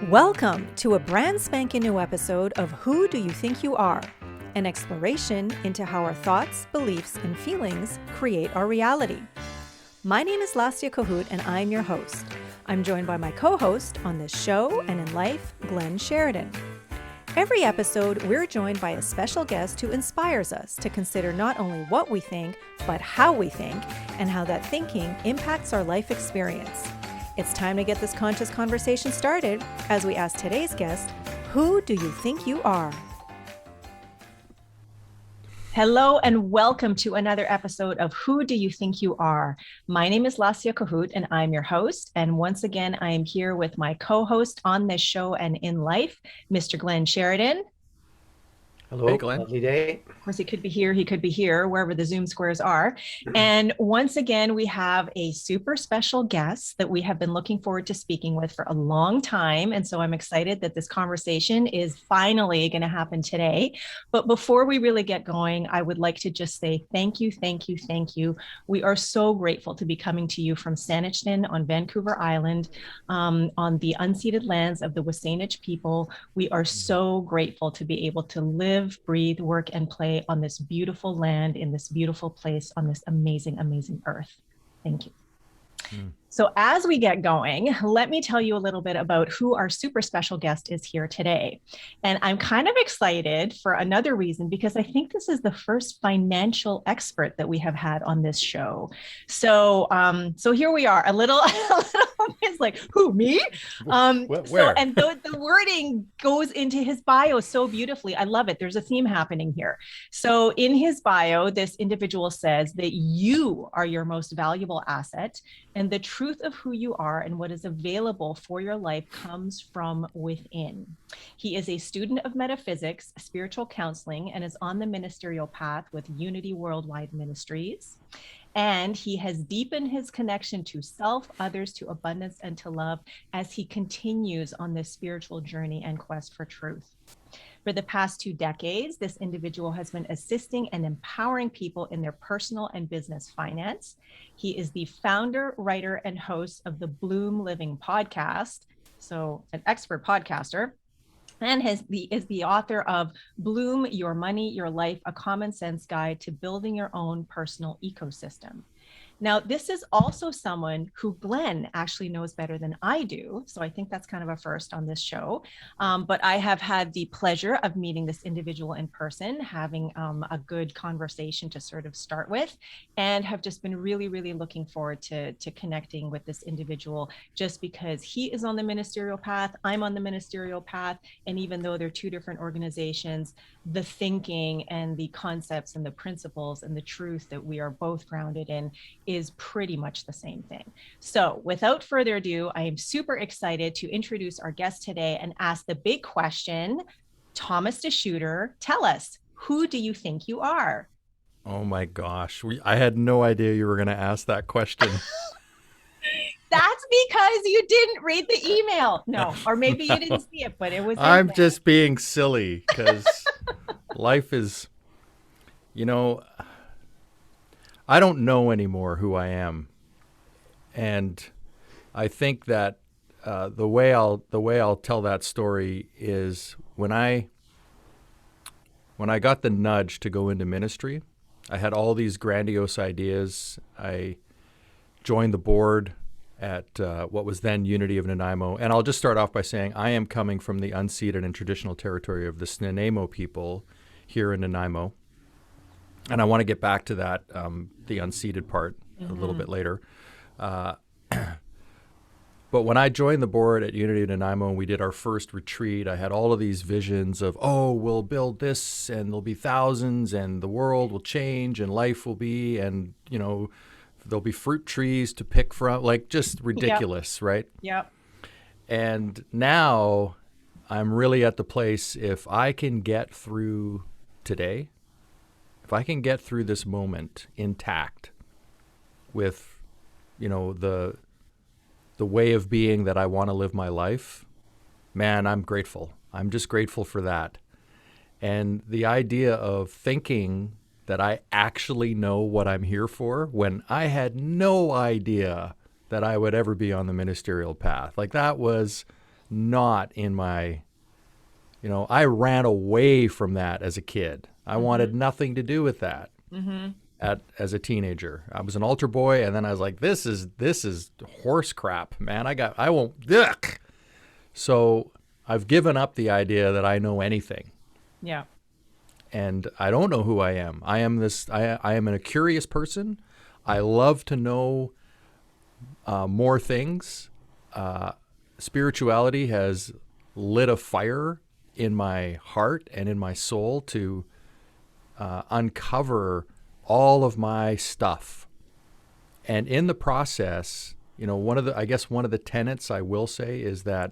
Welcome to a brand spanking new episode of Who Do You Think You Are? An exploration into how our thoughts, beliefs, and feelings create our reality. My name is Lassia Cahoot and I'm your host. I'm joined by my co-host on this show and in life, Glenn Sheridan. Every episode, we're joined by a special guest who inspires us to consider not only what we think, but how we think and how that thinking impacts our life experience. It's time to get this conscious conversation started as we ask today's guest, who do you think you are? Hello and welcome to another episode of Who Do You Think You Are? My name is Lassia Cahoot and I'm your host. And once again, I am here with my co-host on this show and in life, Mr. Glenn Sheridan. Hello, hey, Glenn. Lovely day. Of course, he could be here, wherever the Zoom squares are. And once again, we have a super special guest that we have been looking forward to speaking with for a long time. And so I'm excited that this conversation is finally going to happen today. But before we really get going, I would like to just say thank you, thank you, thank you. We are so grateful to be coming to you from Saanich on Vancouver Island, on the unceded lands of the Wasanich people. We are so grateful to be able to live, breathe, work, and play on this beautiful land, in this beautiful place, on this amazing, amazing earth. Thank you. So as we get going, let me tell you a little bit about who our super special guest is here today. And I'm kind of excited for another reason, because I think this is the first financial expert that we have had on this show. So here we are, a little it's like, who, me? Where? And the wording goes into his bio so beautifully. I love it. There's a theme happening here. So in his bio, this individual says that you are your most valuable asset, and the truth of who you are and what is available for your life comes from within. He is a student of metaphysics, spiritual counseling, and is on the ministerial path with Unity Worldwide Ministries. And he has deepened his connection to self, others, to abundance, and to love as he continues on this spiritual journey and quest for truth. For the past 2 decades, this individual has been assisting and empowering people in their personal and business finance. He is the founder, writer, and host of the Bloom Living podcast, so an expert podcaster, and is the author of Bloom, Your Money, Your Life, a Common Sense Guide to Building Your Own Personal Ecosystem. Now, this is also someone who Glenn actually knows better than I do. So I think that's kind of a first on this show. But I have had the pleasure of meeting this individual in person, having a good conversation to sort of start with, and have just been really, really looking forward to connecting with this individual, just because he is on the ministerial path, I'm on the ministerial path. And even though they're 2 different organizations, the thinking and the concepts and the principles and the truth that we are both grounded in is pretty much the same thing. So without further ado, I am super excited to introduce our guest today and ask the big question. Thomas DeSchutter, tell us, who do you think you are? Oh my gosh, I had no idea you were going to ask that question. That's because you didn't read the email. No, or maybe you didn't see it, but it was. I'm just being silly because life is, I don't know anymore who I am. And I think that the way I'll tell that story is when I got the nudge to go into ministry, I had all these grandiose ideas. I joined the board at what was then Unity of Nanaimo. And I'll just start off by saying I am coming from the unceded and traditional territory of the Snuneymuxw people here in Nanaimo. And I want to get back to that, the unceded part, a little bit later. But when I joined the board at Unity of Nanaimo and we did our first retreat, I had all of these visions of, we'll build this and there'll be thousands and the world will change and life will be, and, there'll be fruit trees to pick from, like just ridiculous, right? Yep. And now I'm really at the place, if I can get through today, if I can get through this moment intact with, the way of being that I want to live my life, man, I'm grateful. I'm just grateful for that. And the idea of thinking that I actually know what I'm here for when I had no idea that I would ever be on the ministerial path, like that was not in my, I ran away from that as a kid. I wanted Mm-hmm. nothing to do with that Mm-hmm. as a teenager. I was an altar boy, and then I was like, this is horse crap, man. I won't. Ugh. So I've given up the idea that I know anything, Yeah. and I don't know who I am. I am this. I am a curious person. I love to know more things. Spirituality has lit a fire in my heart and in my soul to uncover all of my stuff. And in the process, one of the tenets I will say is that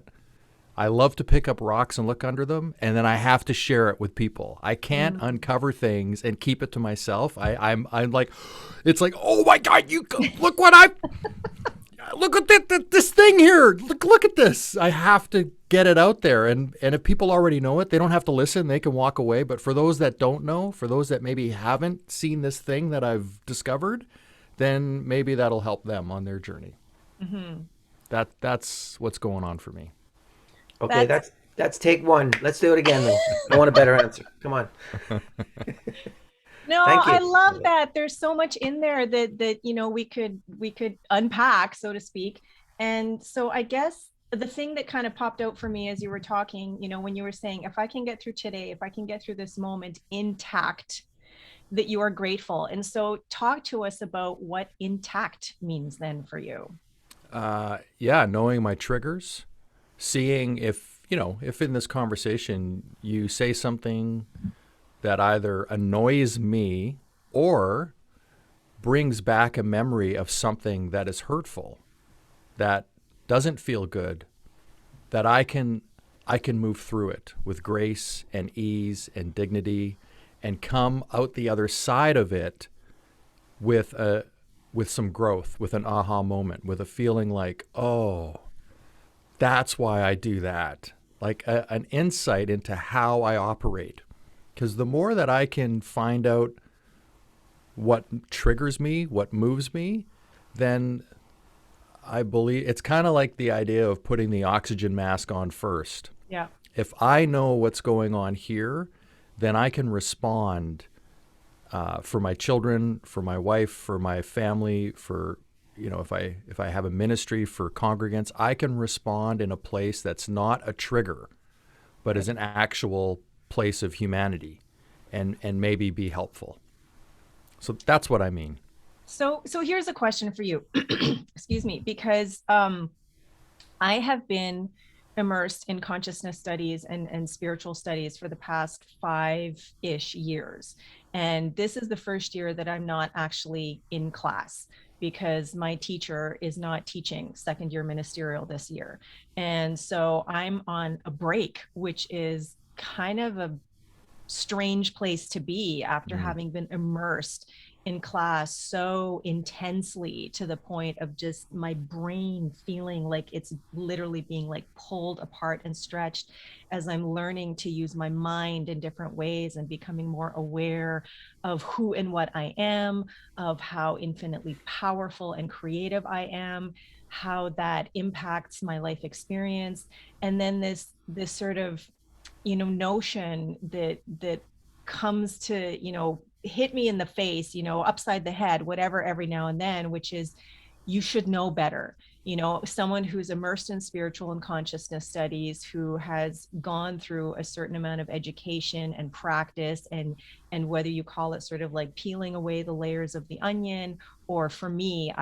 I love to pick up rocks and look under them, and then I have to share it with people. I can't Mm. uncover things and keep it to myself. I'm like, it's like, oh my God, look what I look at this thing here. Look at this. I have to get it out there, and if people already know it, they don't have to listen. They can walk away. But for those that don't know, for those that maybe haven't seen this thing that I've discovered, then maybe that'll help them on their journey. Mm-hmm. That's what's going on for me. Okay, That's that's take one. Let's do it again though. I want a better answer. Come on. No, Thank I you. love that. There's so much in there that we could unpack, so to speak. And so I guess the thing that kind of popped out for me as you were talking, when you were saying, if I can get through today, if I can get through this moment intact, that you are grateful. And so talk to us about what intact means then for you. Yeah, knowing my triggers, seeing if in this conversation you say something that either annoys me or brings back a memory of something that is hurtful, that doesn't feel good, that I can move through it with grace and ease and dignity and come out the other side of it with some growth, with an aha moment, with a feeling like, oh, that's why I do that. Like an insight into how I operate. Because the more that I can find out what triggers me, what moves me, then I believe it's kind of like the idea of putting the oxygen mask on first. Yeah. If I know what's going on here, then I can respond for my children, for my wife, for my family, for if I have a ministry for congregants, I can respond in a place that's not a trigger, but is Right. an actual place of humanity, and maybe be helpful. So that's what I mean. So here's a question for you. Excuse me, because I have been immersed in consciousness studies and spiritual studies for the past 5-ish years. And this is the first year that I'm not actually in class because my teacher is not teaching second year ministerial this year. And so I'm on a break, which is kind of a strange place to be after Mm. having been immersed in class so intensely to the point of just my brain feeling like it's literally being like pulled apart and stretched as I'm learning to use my mind in different ways and becoming more aware of who and what I am, of how infinitely powerful and creative I am, how that impacts my life experience. And then this sort of notion that comes to hit me in the face, upside the head, whatever, every now and then, which is you should know better. Someone who's immersed in spiritual and consciousness studies, who has gone through a certain amount of education and practice, and whether you call it sort of like peeling away the layers of the onion, or for me,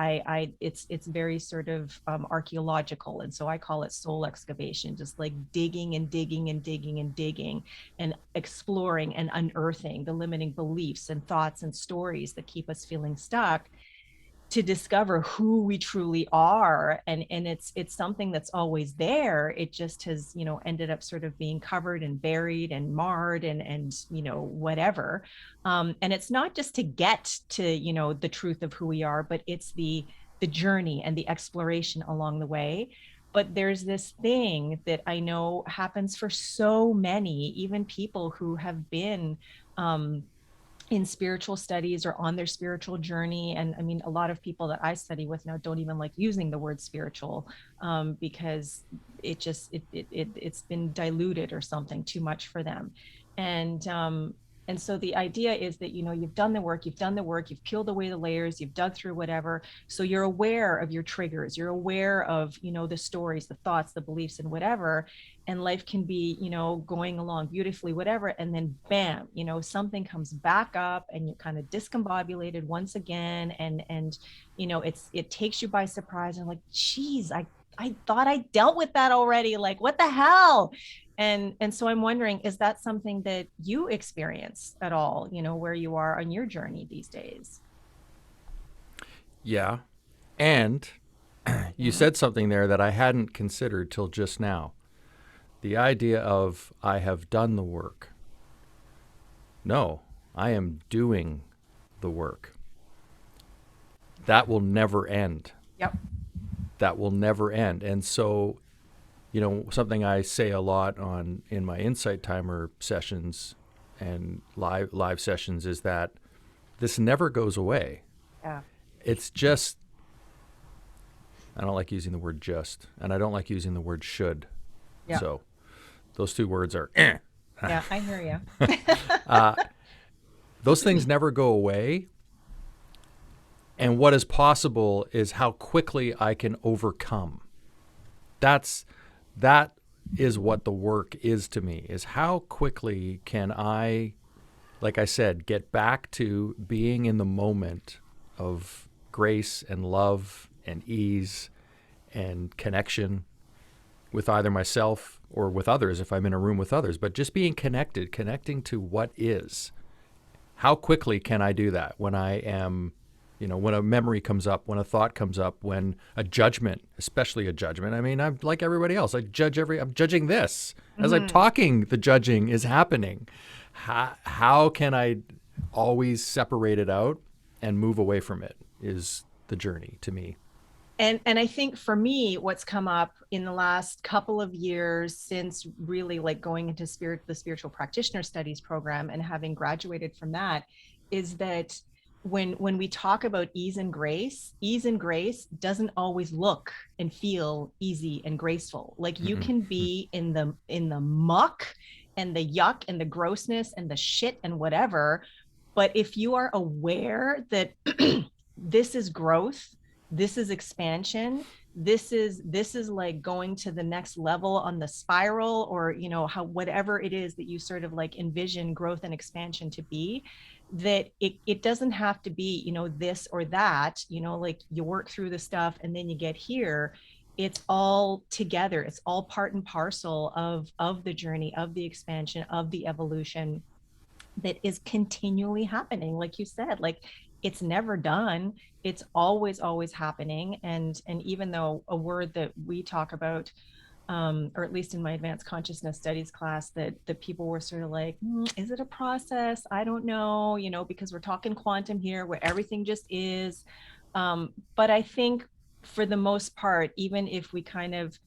it's very sort of archaeological, and so I call it soul excavation, just like digging and digging and digging and digging and exploring and unearthing the limiting beliefs and thoughts and stories that keep us feeling stuck, to discover who we truly are. And it's something that's always there. It just has ended up sort of being covered and buried and marred and whatever. And it's not just to get to the truth of who we are, but it's the journey and the exploration along the way. But there's this thing that I know happens for so many, even people who have been in spiritual studies or on their spiritual journey. And I mean, a lot of people that I study with now don't even like using the word spiritual, because it's been diluted or something too much for them. And and so the idea is that, you've done the work, you've peeled away the layers, you've dug through whatever. So you're aware of your triggers, you're aware of, the stories, the thoughts, the beliefs, and whatever. And life can be, going along beautifully, whatever. And then bam, something comes back up and you're kind of discombobulated once again. And, it takes you by surprise and like, geez, I thought I dealt with that already. Like, what the hell? And so I'm wondering, is that something that you experience at all, where you are on your journey these days? Yeah. And you Yeah. said something there that I hadn't considered till just now. The idea of I have done the work. No, I am doing the work. That will never end. Yep. That will never end. And so, something I say a lot in my insight timer sessions and live sessions is that this never goes away. Yeah. It's just, I don't like using the word just, and I don't like using the word should. Yeah. So those two words are Yeah, I hear you. those things never go away. And what is possible is how quickly I can overcome. That is what the work is to me, is how quickly can I, like I said, get back to being in the moment of grace and love and ease and connection with either myself or with others if I'm in a room with others, but just being connecting to what is. How quickly can I do that when I am, when a memory comes up, when a thought comes up, when a judgment, especially a judgment. I mean, I'm like everybody else. I'm judging this. As I'm talking, the judging is happening. How can I always separate it out and move away from it is the journey to me. And I think for me, what's come up in the last couple of years since really like going into the spiritual practitioner studies program and having graduated from that, is that when we talk about ease and grace doesn't always look and feel easy and graceful. Like you Mm-mm. can be in the muck and the yuck and the grossness and the shit and whatever. But if you are aware that this is growth, this is expansion, this is like going to the next level on the spiral, or how whatever it is that you sort of like envision growth and expansion to be, that it doesn't have to be this or that, like you work through the stuff and then you get here. It's all together, it's all part and parcel of the journey, of the expansion, of the evolution that is continually happening. Like you said, like it's never done, it's always happening. And even though a word that we talk about, or at least in my advanced consciousness studies class, that people were sort of like, is it a process? I don't know, because we're talking quantum here where everything just is. But I think for the most part, even if we kind of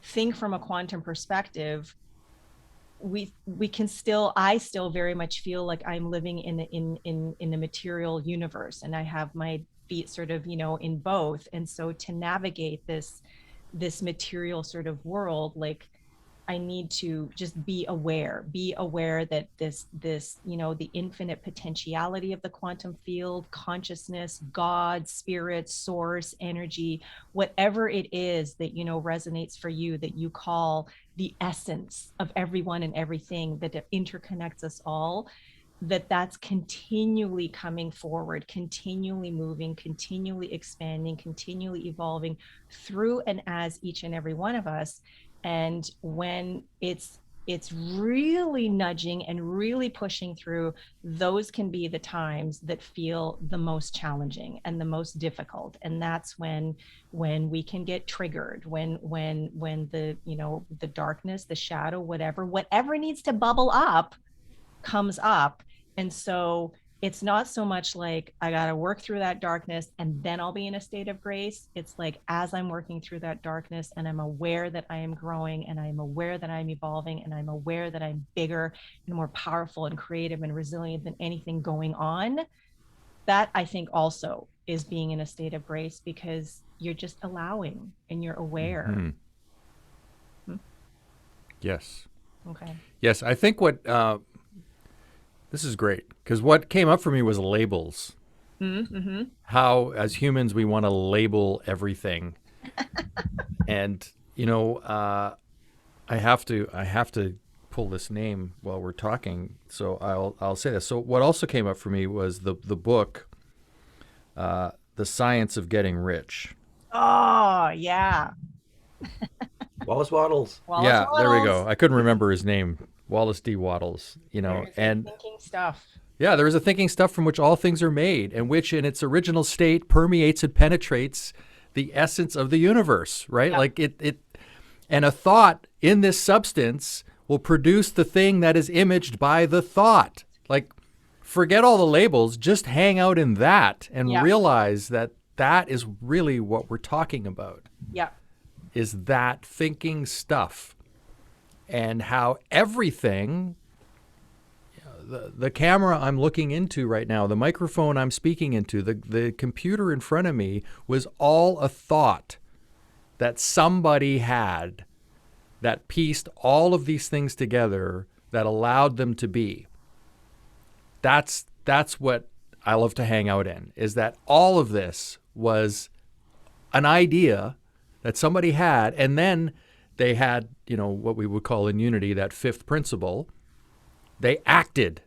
think from a quantum perspective, we can still, I still very much feel like I'm living in a material universe, and I have my feet sort of in both. And so to navigate this material sort of world, like I need to just be aware that this the infinite potentiality of the quantum field, consciousness, God, spirit, source, energy, whatever it is that resonates for you, that you call the essence of everyone and everything that interconnects us all, that's continually coming forward, continually moving, continually expanding, continually evolving through and as each and every one of us. And when it's really nudging and really pushing through, those can be the times that feel the most challenging and the most difficult. And that's when we can get triggered, when the the darkness, the shadow, whatever needs to bubble up comes up. And so it's not so much like I got to work through that darkness and then I'll be in a state of grace. It's like as I'm working through that darkness and I'm aware that I am growing and I'm aware that I'm evolving and I'm aware that I'm bigger and more powerful and creative and resilient than anything going on, that I think also is being in a state of grace because you're just allowing and you're aware. Mm-hmm. Yes. Okay. Yes, I think what this is great because what came up for me was labels. Mm-hmm. How, as humans, we want to label everything, and I have to pull this name while we're talking, so I'll say this. So what also came up for me was the book, The Science of Getting Rich. Oh yeah. Wallace Waddles. Yeah, there we go. I couldn't remember his name. Wallace D. Waddles, and thinking stuff. yeah, there is a thinking stuff from which all things are made, and which in its original state permeates and penetrates the essence of the universe, right? Yeah. Like it, and a thought in this substance will produce the thing that is imaged by the thought. Like, forget all the labels, just hang out in that and realize that that is really what we're talking about. Yeah. Is that thinking stuff. And how everything, the camera I'm looking into right now, the microphone I'm speaking into, the computer in front of me was all a thought that somebody had that pieced all of these things together that allowed them to be. That's what I love to hang out in, is that all of this was an idea that somebody had, and then they had, what we would call in unity, that fifth principle. They acted,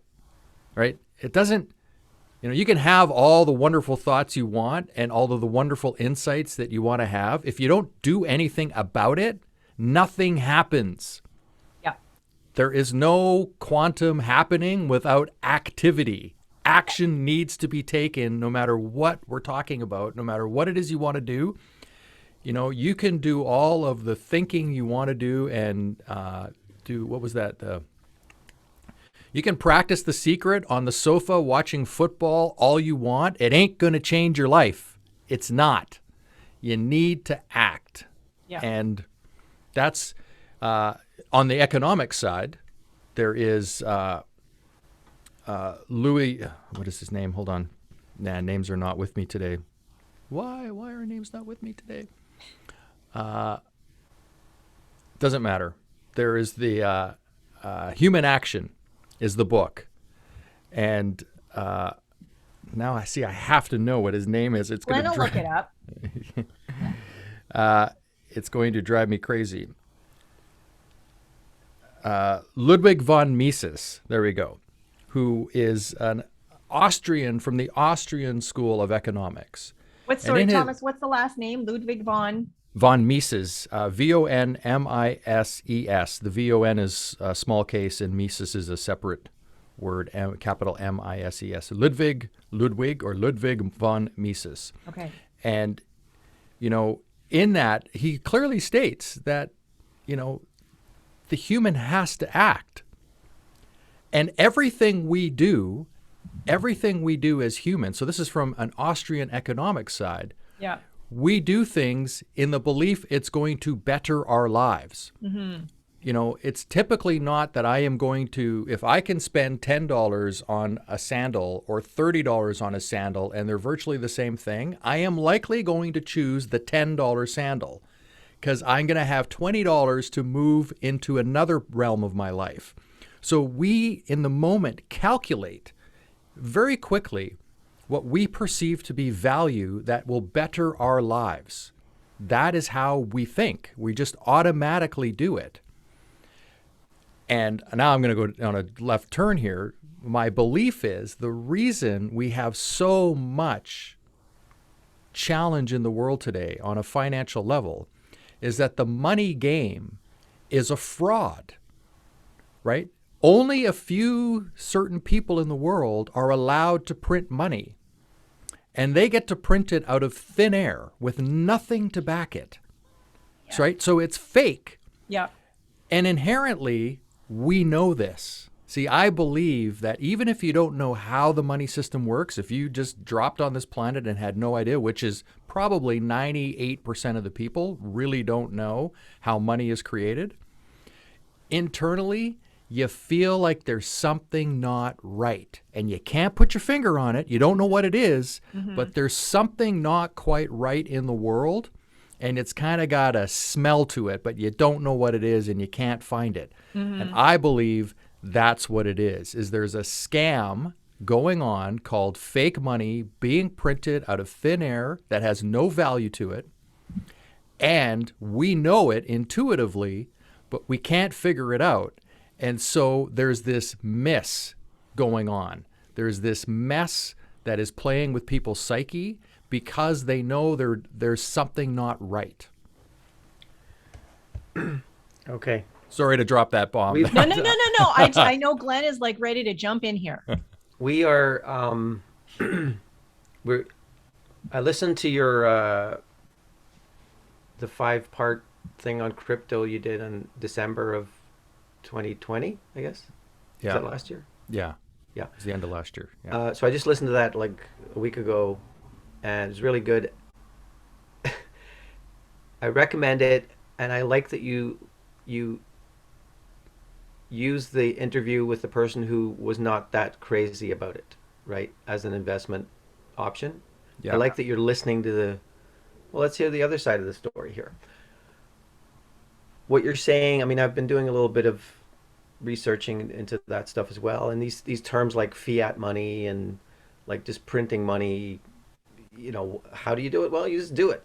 right? It doesn't, you can have all the wonderful thoughts you want and all of the wonderful insights that you want to have. If you don't do anything about it, nothing happens. Yeah. There is no quantum happening without activity. Action needs to be taken no matter what we're talking about, no matter what it is you want to do. You can do all of the thinking you want to do and do, what was that? You can practice The Secret on the sofa watching football all you want. It ain't going to change your life. It's not. You need to act. Yeah. And that's, on the economic side, there is Louis, what is his name? Hold on. Names are not with me today. Why are names not with me today? Doesn't matter. There is the Human Action is the book. And now I see I have to know what his name is. It's going to look it up. It's going to drive me crazy. Ludwig von Mises, there we go, who is an Austrian from the Austrian School of Economics. Thomas, what's the last name? Ludwig von Mises, Vonmises. The VON is a small case and Mises is a separate word, capital Mises. Ludwig von Mises. Okay. And, in that, he clearly states that, the human has to act. And everything we do as humans, so this is from an Austrian economic side, yeah, we do things in the belief it's going to better our lives. Mm-hmm. It's typically not that I am going to, if I can spend $10 on a sandal or $30 on a sandal and they're virtually the same thing, I am likely going to choose the $10 sandal because I'm going to have $20 to move into another realm of my life. So we, in the moment, calculate very quickly what we perceive to be value that will better our lives. That is how we think. We just automatically do it. And now I'm going to go on a left turn here. My belief is the reason we have so much challenge in the world today on a financial level is that the money game is a fraud, right? Only a few certain people in the world are allowed to print money, and they get to print it out of thin air with nothing to back it, right? So it's fake. Yeah. And inherently, we know this. See, I believe that even if you don't know how the money system works, if you just dropped on this planet and had no idea, which is probably 98% of the people really don't know how money is created, internally, you feel like there's something not right. And you can't put your finger on it. You don't know what it is, but there's something not quite right in the world. And it's kind of got a smell to it, but you don't know what it is and you can't find it. And I believe that's what it is there's a scam going on called fake money being printed out of thin air that has no value to it. And we know it intuitively, but we can't figure it out. And so there's this mess going on. There's this mess that is playing with people's psyche because they know there's something not right. Okay. Sorry to drop that bomb. We've- No. I know Glenn is like ready to jump in here. We are. I listened to your the 5-part thing on crypto you did in December of 2020, I guess. Yeah. Is that last year? Yeah. Yeah. It was the end of last year. Yeah. So I just listened to that like a week ago, and it was really good. I recommend it, and I like that you use the interview with the person who was not that crazy about it, right, as an investment option. Yeah. I like that you're listening to well, let's hear the other side of the story here. What you're saying, I mean, I've been doing a little bit of researching into that stuff as well, and these terms like fiat money and like just printing money, how do you do it? Well, you just do it,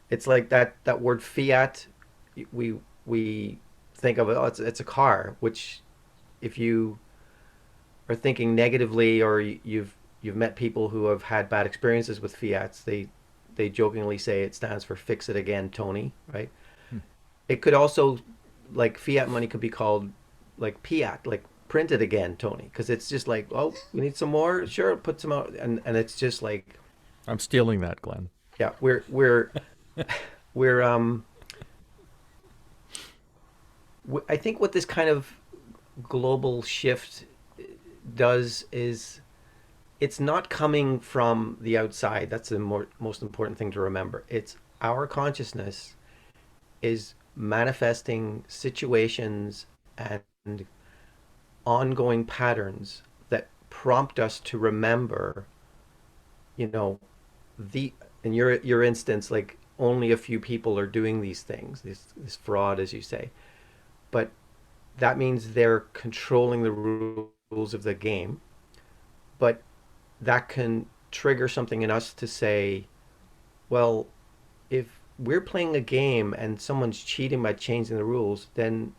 It's like that word fiat, we think of it, oh, it's a car, which if you are thinking negatively or you've met people who have had bad experiences with fiats, they jokingly say it stands for fix it again, Tony, right? It could also, like, fiat money could be called like piat, like print it again, Tony, because it's just like, oh, we need some more, sure, put some out, and it's just like, I'm stealing that, Glenn. yeah, we're I think what this kind of global shift does is it's not coming from the outside. That's the most important thing to remember. It's our consciousness is manifesting situations and ongoing patterns that prompt us to remember, in your instance, like only a few people are doing these things, this fraud, as you say. But that means they're controlling the rules of the game. But that can trigger something in us to say, well, if we're playing a game and someone's cheating by changing the rules, then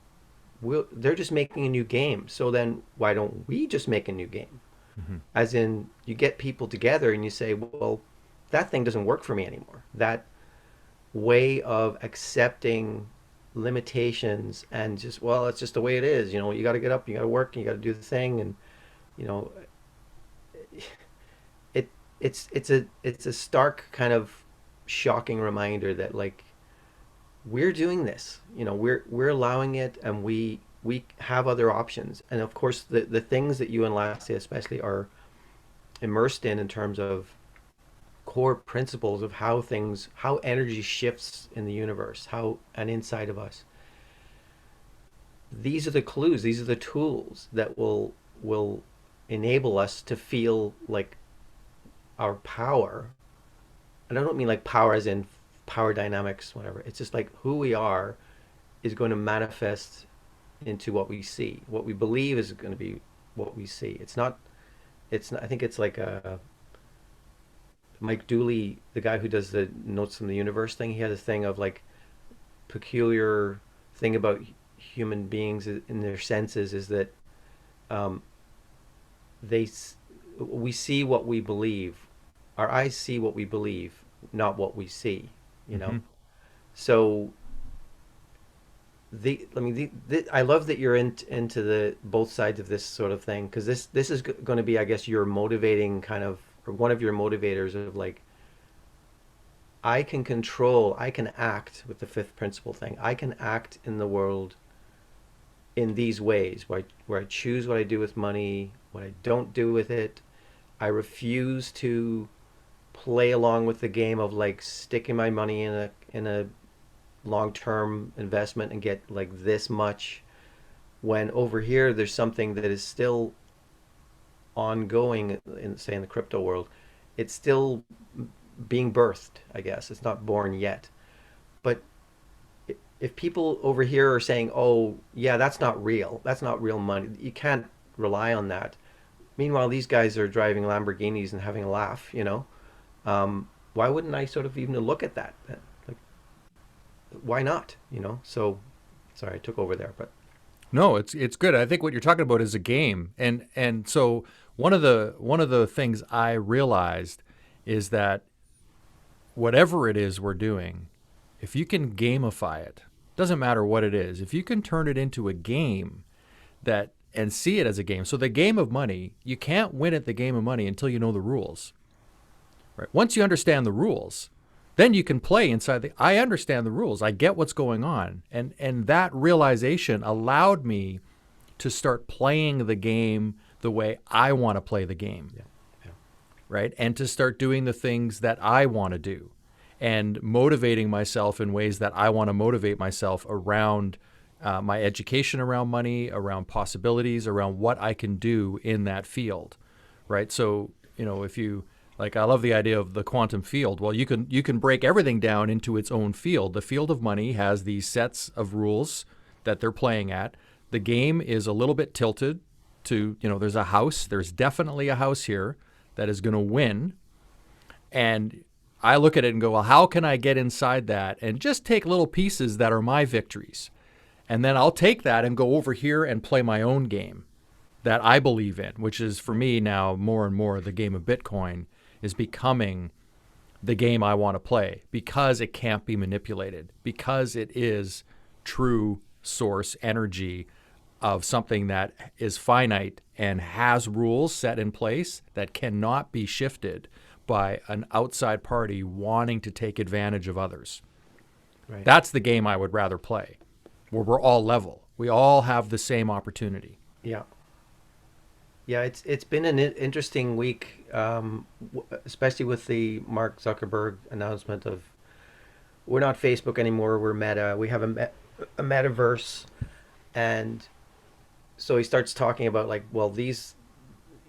they're just making a new game. So then why don't we just make a new game? As in, you get people together and you say, well, that thing doesn't work for me anymore. That way of accepting limitations and just, well, it's just the way it is. You got to get up, you got to work, you got to do the thing, and it's a stark kind of shocking reminder that, like, we're doing this. We're allowing it, and we have other options. And of course, the things that you and Lassie especially are immersed in terms of core principles of how energy shifts in the universe, and inside of us. These are the clues, these are the tools that will enable us to feel like our power. And I don't mean like power as in power dynamics, whatever. It's just like who we are is going to manifest into what we see. What we believe is going to be what we see. It's not, I think it's like Mike Dooley, the guy who does the Notes from the Universe thing, he has a thing of like peculiar thing about human beings in their senses is that we see what we believe. Our eyes see what we believe, not what we see. So I love that you're into the both sides of this sort of thing, because this is going to be, I guess, your motivating kind of, or one of your motivators of like, I can act with the fifth principle thing. I can act in the world in these ways, where I choose what I do with money, what I don't do with it. I refuse to play along with the game of like sticking my money in a long-term investment and get like this much, when over here there's something that is still ongoing in, say, in the crypto world. It's still being birthed, I guess. It's not born yet. But if people over here are saying, "Oh, yeah, that's not real. That's not real money. You can't rely on that." Meanwhile, these guys are driving Lamborghinis and having a laugh, you know? Why wouldn't I sort of even look at that? Like, why not, you know? So, sorry, I took over there, but No, it's good. I think what you're talking about is a game, and so one of the things I realized is that whatever it is we're doing, if you can gamify it, doesn't matter what it is, if you can turn it into a game that and see it as a game. So the game of money, you can't win at the game of money until you know the rules. Right? Once you understand the rules, then you can play inside the I understand the rules. I get what's going on. And that realization allowed me to start playing the game the way I want to play the game. yeah, yeah, Right? And to start doing the things that I want to do and motivating myself in ways that I want to motivate myself around my education around money, around possibilities, around what I can do in that field, right? So, if you like, I love the idea of the quantum field. Well, you can break everything down into its own field. The field of money has these sets of rules that they're playing at. The game is a little bit tilted to, there's a house. There's definitely a house here that is going to win. And I look at it and go, well, how can I get inside that and just take little pieces that are my victories? And then I'll take that and go over here and play my own game that I believe in, which is for me now more and more the game of Bitcoin is becoming the game I want to play because it can't be manipulated, because it is true source energy of something that is finite and has rules set in place that cannot be shifted by an outside party wanting to take advantage of others. right. That's the game I would rather play, where we're all level. We all have the same opportunity. Yeah. Yeah, it's been an interesting week, especially with the Mark Zuckerberg announcement of we're not Facebook anymore, we're Meta. We have a metaverse, and so he starts talking about like, well, these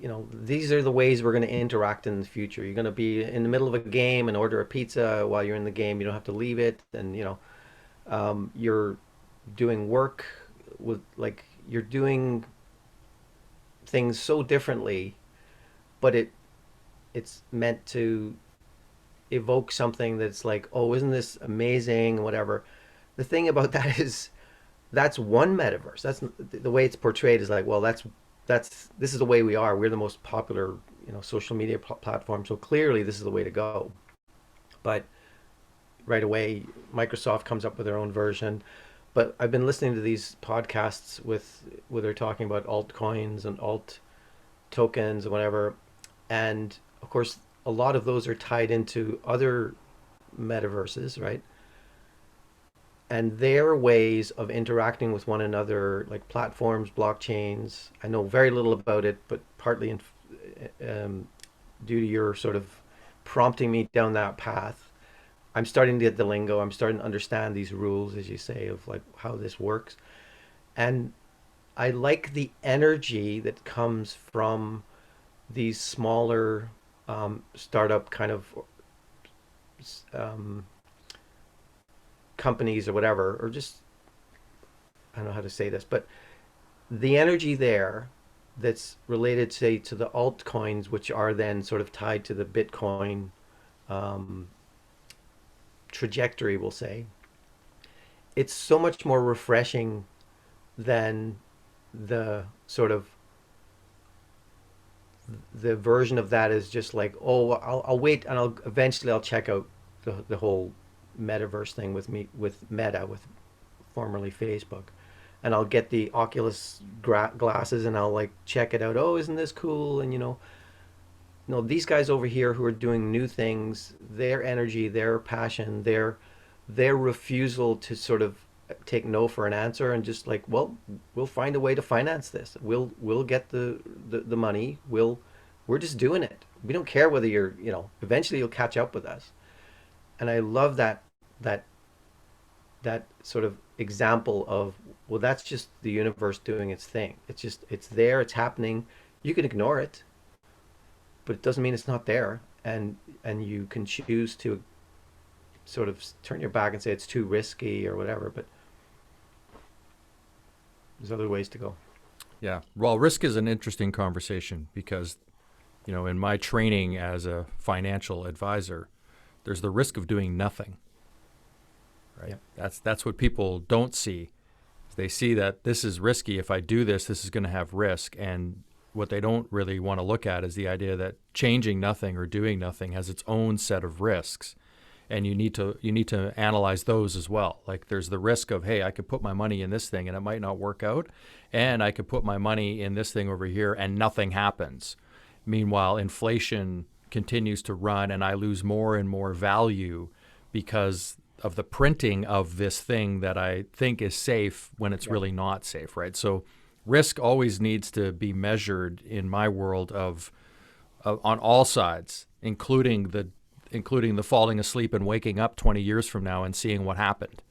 are the ways we're going to interact in the future. You're going to be in the middle of a game and order a pizza while you're in the game. You don't have to leave it, and you're doing work with like you're doing things so differently, but it's meant to evoke something that's like, oh, isn't this amazing, whatever. The thing about that is that's one metaverse. That's the way it's portrayed is like, well, that's this is the way we are. We're the most popular, social media platform, so clearly this is the way to go. But right away Microsoft comes up with their own version. But I've been listening to these podcasts where they're talking about altcoins and alt tokens and whatever, and of course a lot of those are tied into other metaverses, right? And their ways of interacting with one another, like platforms, blockchains. I know very little about it, but partly due to your sort of prompting me down that path, I'm starting to get the lingo. I'm starting to understand these rules, as you say, of like how this works. And I like the energy that comes from these smaller startup kind of um, companies or whatever, or just, I don't know how to say this, but the energy there that's related, say, to the altcoins, which are then sort of tied to the Bitcoin um, trajectory, we'll say, it's so much more refreshing than the sort of the version of that is just like, oh, I'll wait and I'll check out the whole metaverse thing with Meta, with formerly Facebook, and I'll get the Oculus glasses and I'll like check it out. Oh, isn't this cool? And no, these guys over here who are doing new things, their energy, their passion, their refusal to sort of take no for an answer and just like, well, we'll find a way to finance this. We'll get the money. We're just doing it. We don't care whether you're, eventually you'll catch up with us. And I love that that sort of example of, well, that's just the universe doing its thing. It's there, it's happening. You can ignore it, but it doesn't mean it's not there. And you can choose to sort of turn your back and say it's too risky or whatever, but there's other ways to go. Yeah. Well, risk is an interesting conversation because, in my training as a financial advisor, there's the risk of doing nothing. Right. Yeah. That's what people don't see. They see that this is risky. If I do this, this is going to have risk. And what they don't really want to look at is the idea that changing nothing or doing nothing has its own set of risks. And you need to analyze those as well. Like there's the risk of, hey, I could put my money in this thing and it might not work out. And I could put my money in this thing over here and nothing happens. Meanwhile, inflation continues to run and I lose more and more value because of the printing of this thing that I think is safe when it's really not safe, right? So risk always needs to be measured in my world of on all sides, including the falling asleep and waking up 20 years from now and seeing what happened,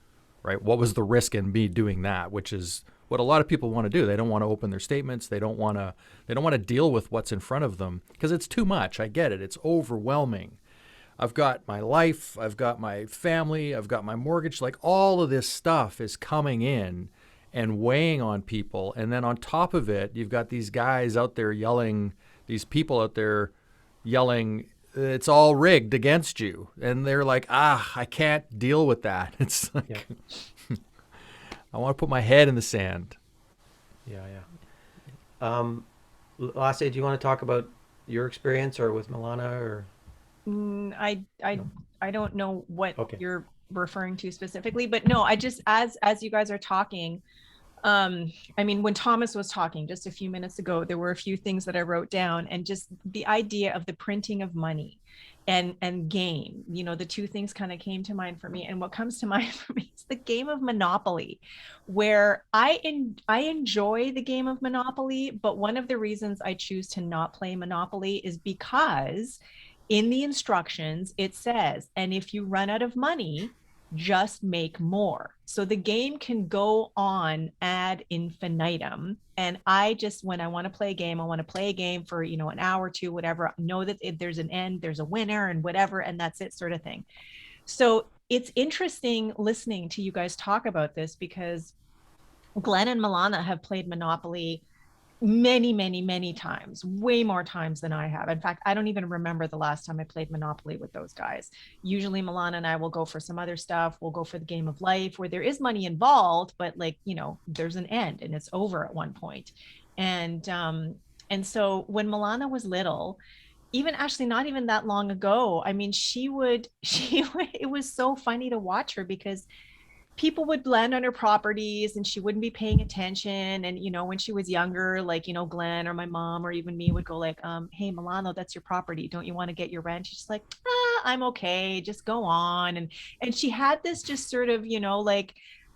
right? What was the risk in me doing that, which is what a lot of people want to do. They don't want to open their statements. They don't want to deal with what's in front of them because it's too much. I get it. It's overwhelming. I've got my life, I've got my family, I've got my mortgage, like all of this stuff is coming in and weighing on people. And then on top of it, you've got these guys out there yelling, these people out there yelling, it's all rigged against you. And they're like, I can't deal with that. It's like, I want to put my head in the sand. Yeah. Lasse, do you want to talk about your experience or with Milana or? I don't know what Okay. you're referring to specifically, but no, I just as you guys are talking, I mean, when Thomas was talking just a few minutes ago, there were a few things that I wrote down, and just the idea of the printing of money and game, the two things kind of came to mind for me. And what comes to mind for me is the game of Monopoly, where I enjoy the game of Monopoly, but one of the reasons I choose to not play Monopoly is because in the instructions it says, and if you run out of money, just make more. So the game can go on ad infinitum. And I just, when I want to play a game, I want to play a game for, an hour or two, whatever. I know that there's an end, there's a winner and whatever, and that's it, sort of thing. So it's interesting listening to you guys talk about this because Glenn and Milana have played Monopoly many, many, many times, way more times than I have. In fact, I don't even remember the last time I played Monopoly with those guys. Usually Milana and I will go for some other stuff. We'll go for the game of life where there is money involved, but there's an end and it's over at one point. And so when Milana was little, even actually not even that long ago, I mean, it was so funny to watch her because people would land on her properties and she wouldn't be paying attention. And, when she was younger, like, Glenn or my mom or even me would go like, hey, Milano, that's your property. Don't you want to get your rent? She's like, I'm okay. Just go on. And she had this just sort of, like,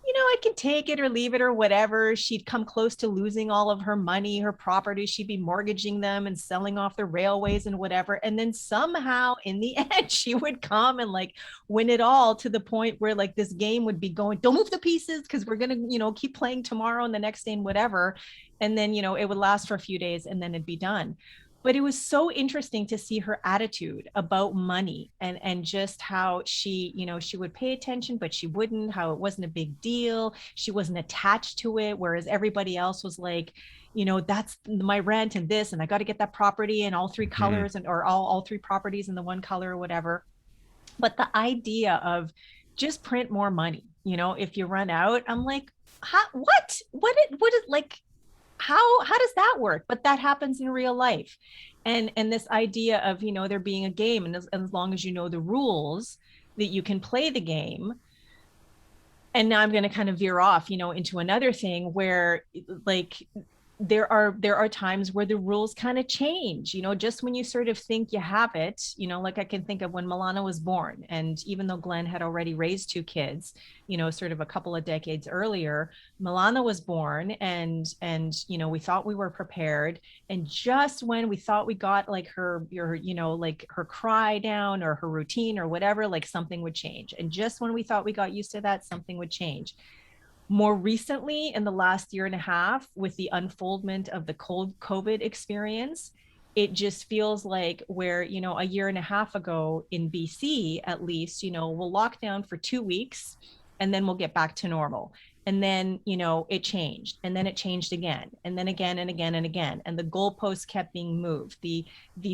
I can take it or leave it or whatever. She'd come close to losing all of her money, her property. She'd be mortgaging them and selling off the railways and whatever. And then somehow in the end, she would come and like win it all to the point where like this game would be going, don't move the pieces because we're going to, keep playing tomorrow and the next day and whatever. And then, it would last for a few days and then it'd be done. But it was so interesting to see her attitude about money and just how she, she would pay attention, but she wouldn't, how it wasn't a big deal. She wasn't attached to it. Whereas everybody else was like, that's my rent and this, and I got to get that property and all three colors or all three properties in the one color or whatever. But the idea of just print more money, if you run out, I'm like, what is like, how does that work? But that happens in real life. And this idea of, there being a game, and as long as you know the rules, that you can play the game. And now I'm going to kind of veer off, into another thing where like there are times where the rules kind of change, just when you sort of think you have it, like I can think of when Milana was born, and even though Glenn had already raised two kids, sort of a couple of decades earlier, Milana was born, and we thought we were prepared, and just when we thought we got like like her cry down or her routine or whatever, like something would change, and just when we thought we got used to that, something would change. More recently, in the last year and a half, with the unfoldment of the COVID experience, it just feels like where, a year and a half ago in BC, at least, we'll lock down for 2 weeks and then we'll get back to normal. And then, it changed, and then it changed again, and then again and again and again. And the goalposts kept being moved. The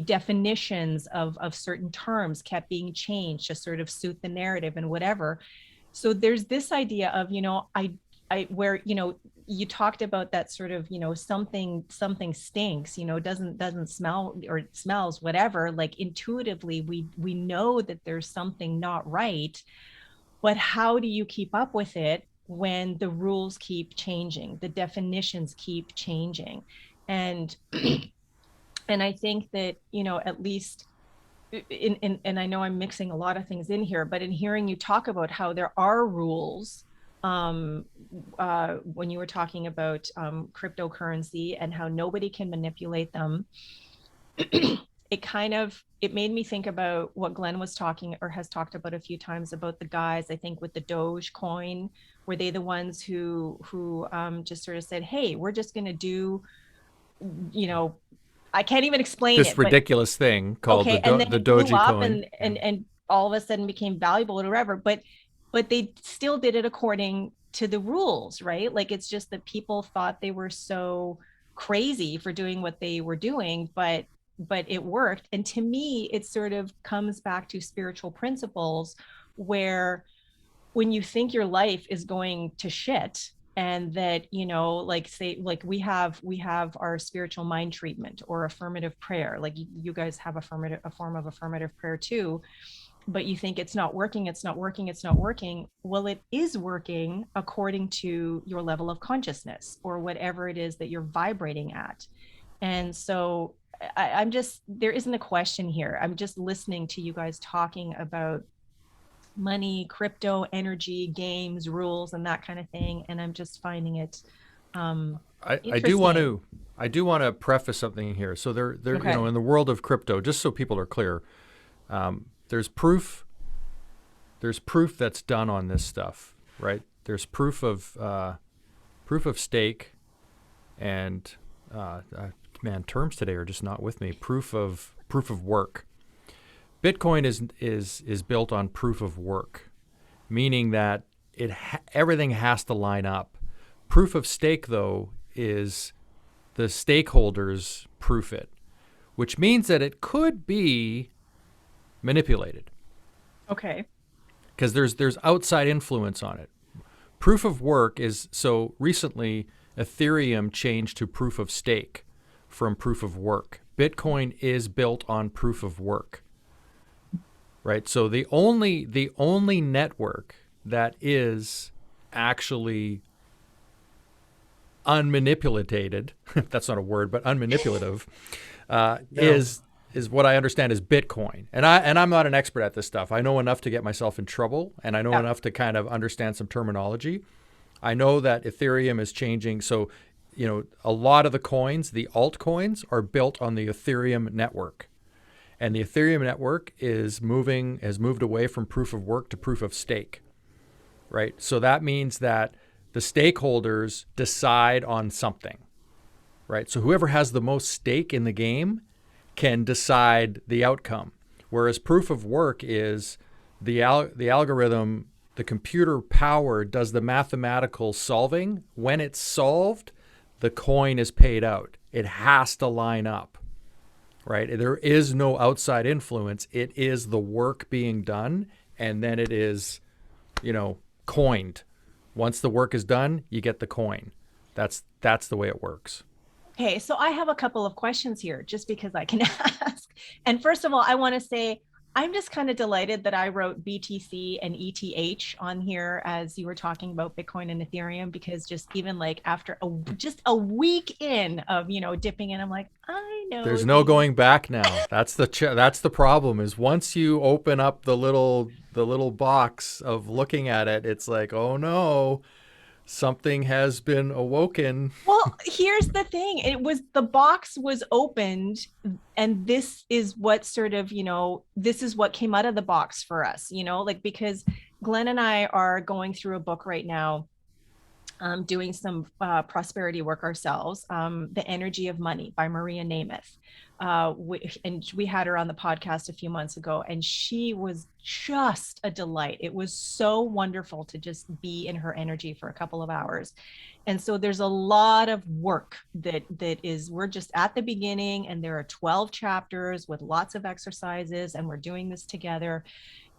definitions of certain terms kept being changed to sort of suit the narrative and whatever. So there's this idea of, where, you talked about that sort of, something stinks, doesn't smell, or it smells, whatever, like intuitively we know that there's something not right, but how do you keep up with it when the rules keep changing, the definitions keep changing? And and I think that, at least and I know I'm mixing a lot of things in here, but in hearing you talk about how there are rules, when you were talking about cryptocurrency and how nobody can manipulate them, it made me think about what Glenn was talking, or has talked about a few times, about the guys, I think with the Doge coin. Were they the ones who just sort of said, hey, we're just going to do, you know I can't even explain This it, but ridiculous thing called okay, and then the it blew Doji up, coin. and all of a sudden became valuable or whatever. But they still did it according to the rules, right? Like, it's just that people thought they were so crazy for doing what they were doing, but it worked. And to me, it sort of comes back to spiritual principles, where when you think your life is going to shit, and that, like, say, like we have our spiritual mind treatment or affirmative prayer, like you guys have a form of affirmative prayer too, but you think it's not working, it's not working, it's not working. Well, it is working according to your level of consciousness, or whatever it is that you're vibrating at. And so I'm just, there isn't a question here, I'm just listening to you guys talking about money, crypto, energy, games, rules, and that kind of thing. And I'm just finding it I interesting. do want to preface something here. So there Okay. in the world of crypto, just so people are clear, there's proof that's done on this stuff, right? There's proof of stake, and man, terms today are just not with me. Proof of work. Bitcoin is built on proof of work, meaning that everything has to line up. Proof of stake, though, is the stakeholders proof it, which means that it could be manipulated Okay. because there's outside influence on it. Proof of work is, so recently Ethereum changed to proof of stake from proof of work. Bitcoin is built on proof of work, right? So the only network that is actually unmanipulated, that's not a word, but unmanipulative, No. is what I understand is Bitcoin. And I'm not an expert at this stuff. I know enough to get myself in trouble, and I know Yeah. enough to kind of understand some terminology. I know that Ethereum is changing. So, a lot of the coins, the altcoins, are built on the Ethereum network. And the Ethereum network has moved away from proof of work to proof of stake, right? So that means that the stakeholders decide on something, right? So whoever has the most stake in the game can decide the outcome. Whereas proof of work is the algorithm, the computer power does the mathematical solving. When it's solved, the coin is paid out. It has to line up, right? There is no outside influence. It is the work being done, and then it is, coined. Once the work is done, you get the coin. That's the way it works. Okay, so I have a couple of questions here, just because I can ask. And first of all, I want to say I'm just kind of delighted that I wrote BTC and ETH on here as you were talking about Bitcoin and Ethereum, because just even like after just a week in of, dipping in, I'm like, I know There's no these. going back now. That's the problem. Is once you open up the little box of looking at it, it's like, oh no, something has been awoken. Well, here's the thing. The box was opened, and this is what sort of, this is what came out of the box for us, like because Glenn and I are going through a book right now, doing some prosperity work ourselves, The Energy of Money by Maria Namath. And we had her on the podcast a few months ago, and she was just a delight. It was so wonderful to just be in her energy for a couple of hours. And so there's a lot of work we're just at the beginning, and there are 12 chapters with lots of exercises, and we're doing this together.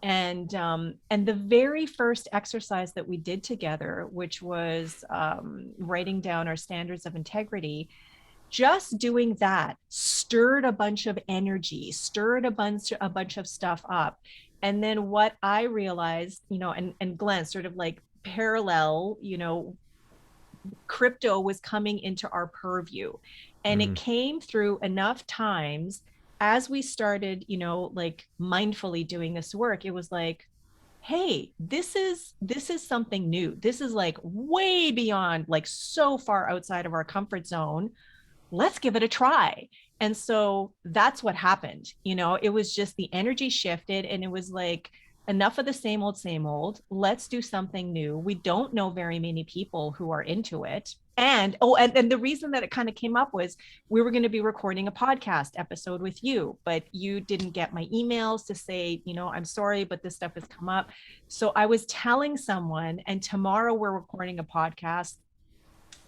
And the very first exercise that we did together, which was writing down our standards of integrity, just doing that stirred a bunch of energy, stirred a bunch of stuff up. And then what I realized, and Glenn, sort of like parallel, crypto was coming into our purview, and it Mm, came through enough times as we started, like mindfully doing this work. It was like, hey, this is something new. This is like way beyond, like so far outside of our comfort zone. Let's give it a try. And so that's what happened. It was just the energy shifted, and it was like, enough of the same old. Let's do something new. We don't know very many people who are into it. And the reason that it kind of came up was we were going to be recording a podcast episode with you, but you didn't get my emails to say, I'm sorry, but this stuff has come up. So I was telling someone, and tomorrow we're recording a podcast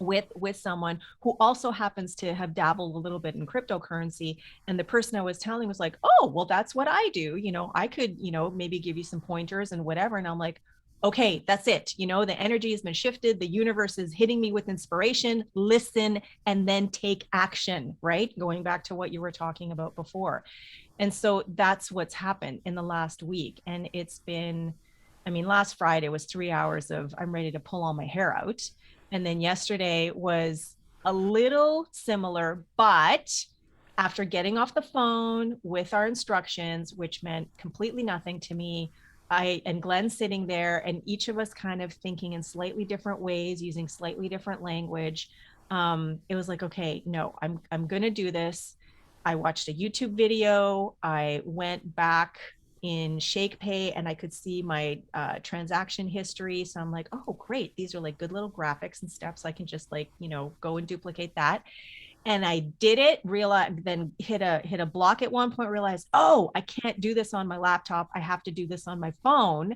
with someone who also happens to have dabbled a little bit in cryptocurrency. And the person I was telling was like, oh, well, that's what I do. I could, maybe give you some pointers and whatever. And I'm like, okay, that's it. The energy has been shifted. The universe is hitting me with inspiration. Listen, and then take action, right? Going back to what you were talking about before. And so that's what's happened in the last week. And it's been, I mean, last Friday was 3 hours of I'm ready to pull all my hair out. And then yesterday was a little similar, but after getting off the phone with our instructions, which meant completely nothing to me, I and Glenn sitting there, and each of us kind of thinking in slightly different ways, using slightly different language. It was like, okay, no, I'm gonna do this. I watched a YouTube video. I went back in ShakePay, and I could see my transaction history. So I'm like, oh, great. These are like good little graphics and steps. I can just like, go and duplicate that. And I did it, realized, then hit a block at one point, realized, oh, I can't do this on my laptop. I have to do this on my phone.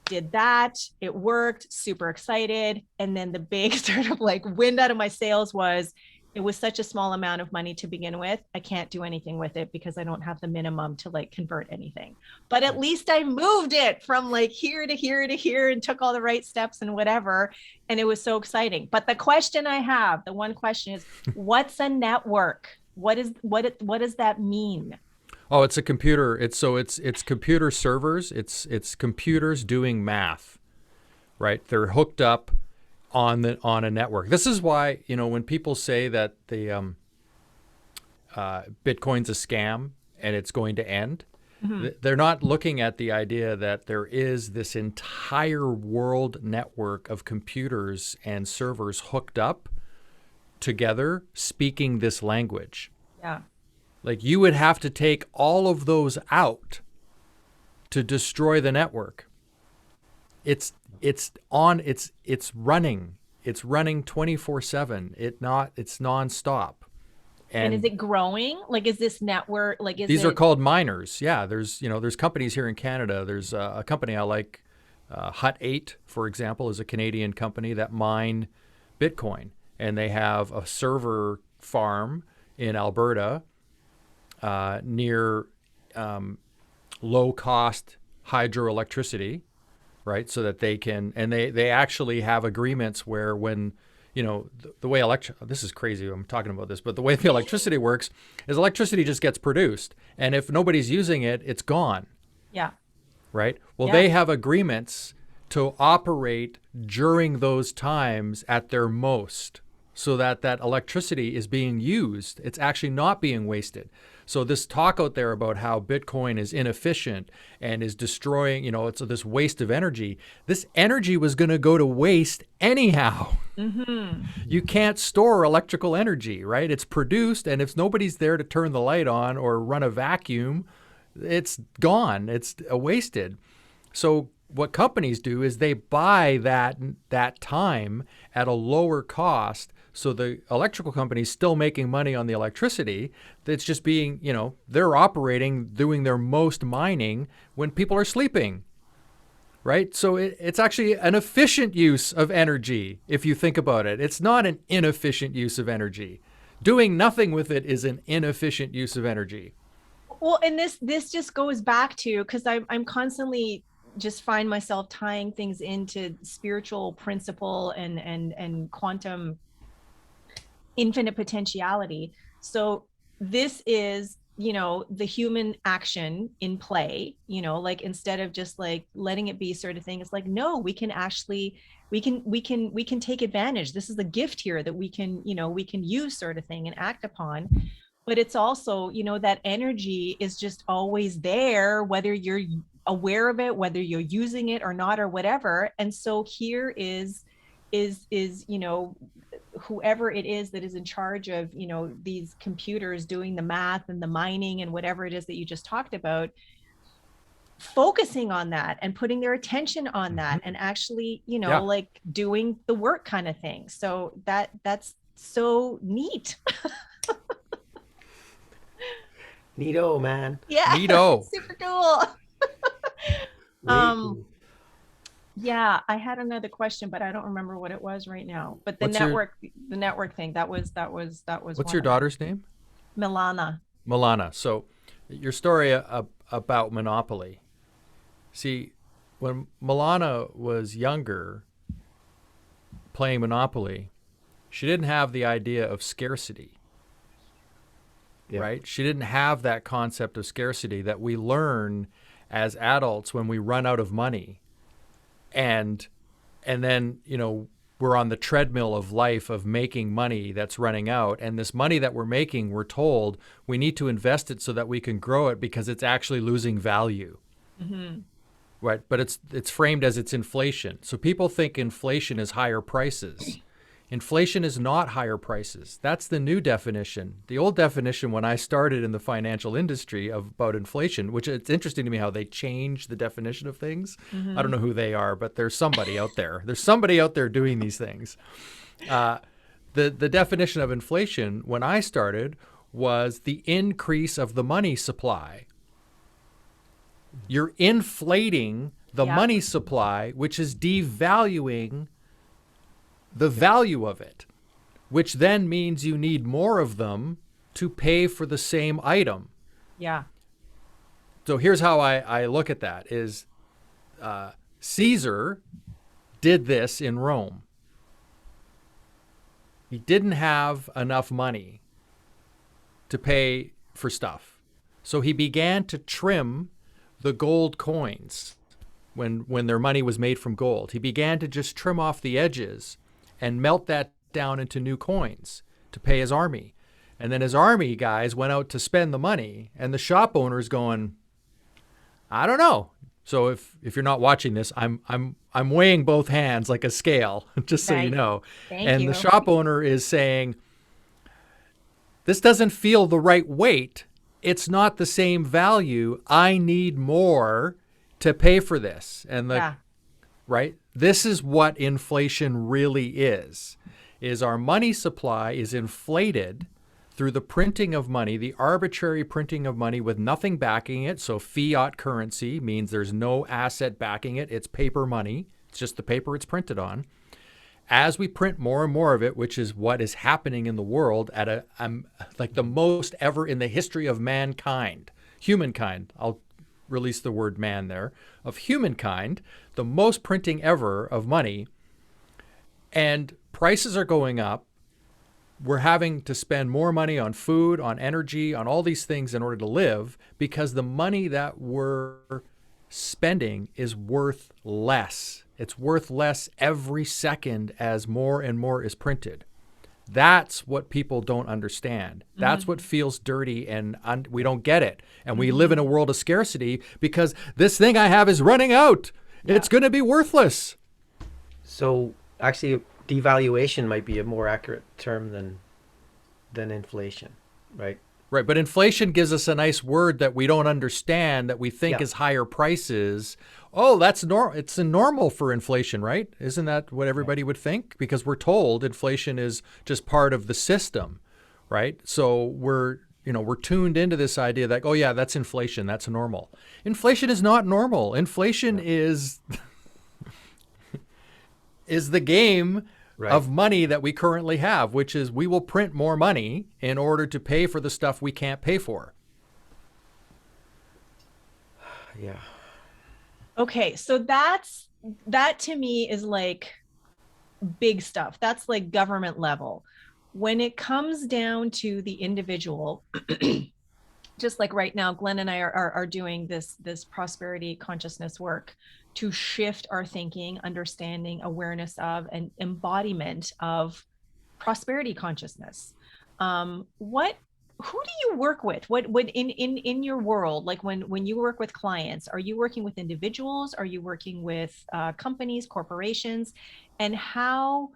Did that. It worked. Super excited. And then the big sort of like wind out of my sails was, it was such a small amount of money to begin with. I can't do anything with it because I don't have the minimum to like convert anything. But at least I moved it from like here to here to here and took all the right steps and whatever. And it was so exciting. But the question I have, the one question is, what's a network? What does that mean? Oh, it's a computer. It's computer servers. It's computers doing math, right? They're hooked up on a network. This is why, when people say that the Bitcoin's a scam and it's going to end, they're not looking at the idea that there is this entire world network of computers and servers hooked up together speaking this language. Yeah. Like, you would have to take all of those out to destroy the network. It's running. It's running 24/7. It's nonstop. And is it growing? Like, is this network, like, These are called miners. Yeah, there's companies here in Canada. There's a company I like, Hut 8, for example, is a Canadian company that mine Bitcoin, and they have a server farm in Alberta near low-cost hydroelectricity, right? So that they can, and they actually have agreements where when the way this is crazy, I'm talking about this, but the way the electricity works is electricity just gets produced. And if nobody's using it, it's gone. Yeah. Right? Well, Yeah. they have agreements to operate during those times at their most, so that electricity is being used. It's actually not being wasted. So this talk out there about how Bitcoin is inefficient and is destroying, it's this waste of energy. This energy was going to go to waste anyhow. Mm-hmm. You can't store electrical energy, right? It's produced, and if nobody's there to turn the light on or run a vacuum, it's gone. It's wasted. So what companies do is they buy that time at a lower cost. So the electrical company's still making money on the electricity. That's just being, they're operating, doing their most mining when people are sleeping, right? So it's actually an efficient use of energy, if you think about it. It's not an inefficient use of energy. Doing nothing with it is an inefficient use of energy. Well, and this just goes back to, because I'm constantly just find myself tying things into spiritual principle and quantum infinite potentiality. So this is, the human action in play, like instead of just like letting it be sort of thing, it's like, no, we can actually, we can take advantage. This is a gift here that we can use sort of thing and act upon. But it's also, that energy is just always there, whether you're aware of it, whether you're using it or not, or whatever. And so here is whoever it is that is in charge of these computers doing the math and the mining and whatever it is that you just talked about, focusing on that and putting their attention on that, and actually like doing the work kind of thing. So that's so neat. Neato, man. Yeah. Neato. Super cool. Cool. Yeah, I had another question, but I don't remember what it was right now. But the network thing, that was What's your daughter's name? Milana. Milana. So your story about Monopoly. See, when Milana was younger playing Monopoly, she didn't have the idea of scarcity. Yeah. Right? She didn't have that concept of scarcity that we learn as adults when we run out of money. And then, we're on the treadmill of life of making money that's running out. And this money that we're making, we're told we need to invest it so that we can grow it because it's actually losing value. Mm-hmm. Right. But it's framed as it's inflation. So people think inflation is higher prices. Inflation is not higher prices. That's the new definition. The old definition when I started in the financial industry about inflation, which it's interesting to me how they change the definition of things. Mm-hmm. I don't know who they are, but there's somebody out there. There's somebody out there doing these things. The definition of inflation when I started was the increase of the money supply. You're inflating the money supply, which is devaluing the value of it, which then means you need more of them to pay for the same item. Yeah. So here's how I look at that is Cesar did this in Rome. He didn't have enough money to pay for stuff. So he began to trim the gold coins when their money was made from gold. He began to just trim off the edges and melt that down into new coins to pay his army. And then his army guys went out to spend the money, and the shop owner's going, I don't know. So if you're not watching this, I'm weighing both hands like a scale, just so you know. Thank you. The shop owner is saying, this doesn't feel the right weight. It's not the same value. I need more to pay for this. And right? This is what inflation really is our money supply is inflated through the printing of money, the arbitrary printing of money with nothing backing it. So fiat currency means there's no asset backing it. It's paper money. It's just the paper it's printed on. As we print more and more of it, which is what is happening in the world at like the most ever in the history of mankind, humankind, I'll release the word man there, of humankind, the most printing ever of money. And prices are going up. We're having to spend more money on food, on energy, on all these things in order to live because the money that we're spending is worth less. It's worth less every second as more and more is printed. That's what people don't understand. That's what feels dirty, and we don't get it. And we live in a world of scarcity because this thing I have is running out. Yeah. It's going to be worthless. So actually, devaluation might be a more accurate term than inflation, right? Right, but inflation gives us a nice word that we don't understand, that we think is higher prices. Oh, that's normal. It's a normal for inflation, right? Isn't that what everybody would think? Because we're told inflation is just part of the system, right? So we're tuned into this idea that, oh yeah, that's inflation, that's normal. Inflation is not normal. Inflation is the game of money that we currently have, which is we will print more money in order to pay for the stuff we can't pay for. Yeah. Okay, so that to me is like big stuff. That's like government level. When it comes down to the individual, just like right now, Glenn and I are doing this prosperity consciousness work to shift our thinking, understanding, awareness of, and embodiment of prosperity consciousness. Who do you work with? What in your world, like when you work with clients, are you working with individuals? Are you working with companies, corporations? And how,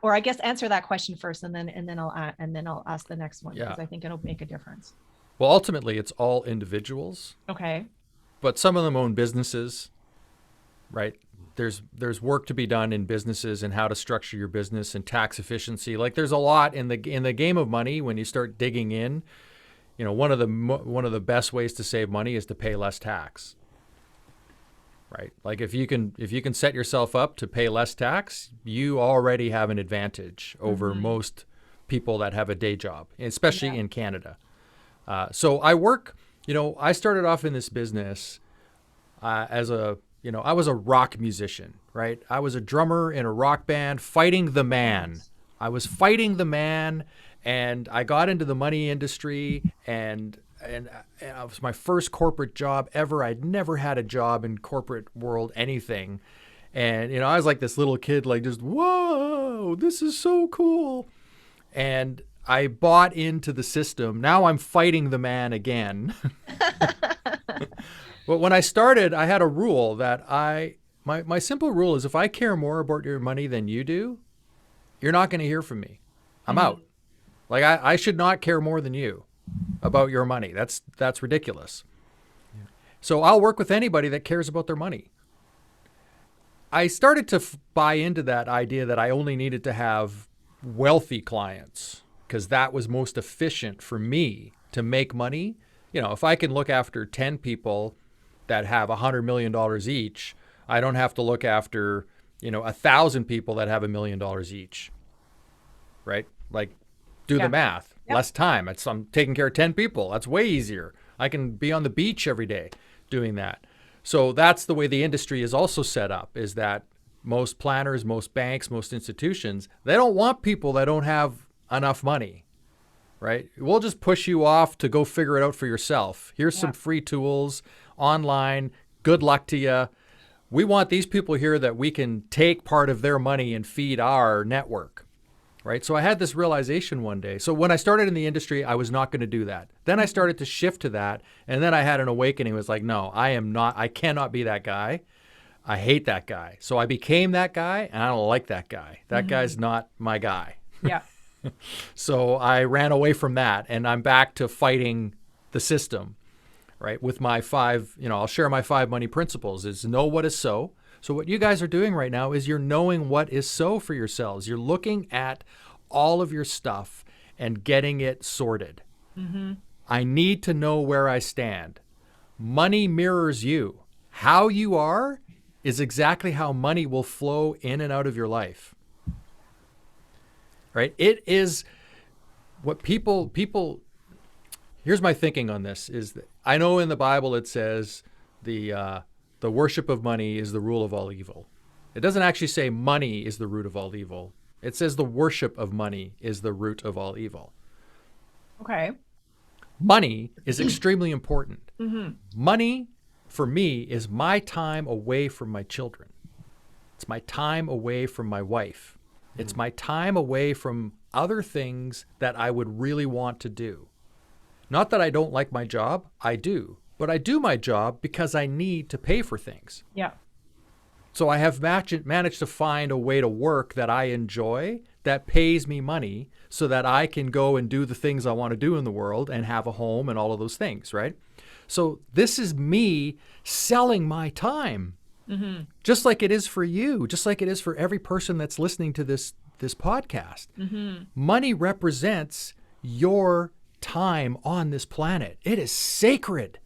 or I guess answer that question first, and then I'll ask the next one, because I think it'll make a difference. Well, ultimately, it's all individuals. Okay. But some of them own businesses, right? There's work to be done in businesses and how to structure your business and tax efficiency. Like there's a lot in the game of money when you start digging in. You know, one of the best ways to save money is to pay less tax. Right? Like if you can set yourself up to pay less tax, you already have an advantage over most people that have a day job, especially in Canada. So I work, I started off in this business I was a rock musician, right? I was a drummer in a rock band fighting the man. I was fighting the man, and I got into the money industry, and it was my first corporate job ever. I'd never had a job in corporate world, anything. And, I was like this little kid, like just, whoa, this is so cool. And I bought into the system. Now I'm fighting the man again. But when I started, I had a rule that my simple rule is if I care more about your money than you do, you're not going to hear from me. I'm out. Like I should not care more than you about your money. That's ridiculous. Yeah. So I'll work with anybody that cares about their money. I started to buy into that idea that I only needed to have wealthy clients because that was most efficient for me to make money. If I can look after 10 people that have $100 million each, I don't have to look after, 1,000 people that have $1 million each, right? Like, do the math. Yep. Less time. I'm taking care of 10 people. That's way easier. I can be on the beach every day doing that. So that's the way the industry is also set up, is that most planners, most banks, most institutions, they don't want people that don't have enough money. Right? We'll just push you off to go figure it out for yourself. Here's some free tools online. Good luck to you. We want these people here that we can take part of their money and feed our network. Right? So I had this realization one day. So when I started in the industry, I was not going to do that. Then I started to shift to that. And then I had an awakening. It was like, no, I cannot be that guy. I hate that guy. So I became that guy, and I don't like that guy. That guy's not my guy. Yeah. So I ran away from that, and I'm back to fighting the system, right? With my I'll share my 5 money principles is know what is so. So what you guys are doing right now is you're knowing what is so for yourselves. You're looking at all of your stuff and getting it sorted. I need to know where I stand. Money mirrors you. How you are is exactly how money will flow in and out of your life. Right? It is what people, here's my thinking on this is that I know in the Bible it says the worship of money is the rule of all evil. It doesn't actually say money is the root of all evil. It says the worship of money is the root of all evil. Okay. Money is extremely important. Mm-hmm. Money, for me, is my time away from my children. It's my time away from my wife. It's my time away from other things that I would really want to do. Not that I don't like my job, I do. But I do my job because I need to pay for things. Yeah. So I have managed to find a way to work that I enjoy, that pays me money, so that I can go and do the things I want to do in the world and have a home and all of those things, right? So this is me selling my time, Mm-hmm. just like it is for you, just like it is for every person that's listening to this podcast. Mm-hmm. Money represents your time on this planet. It is sacred.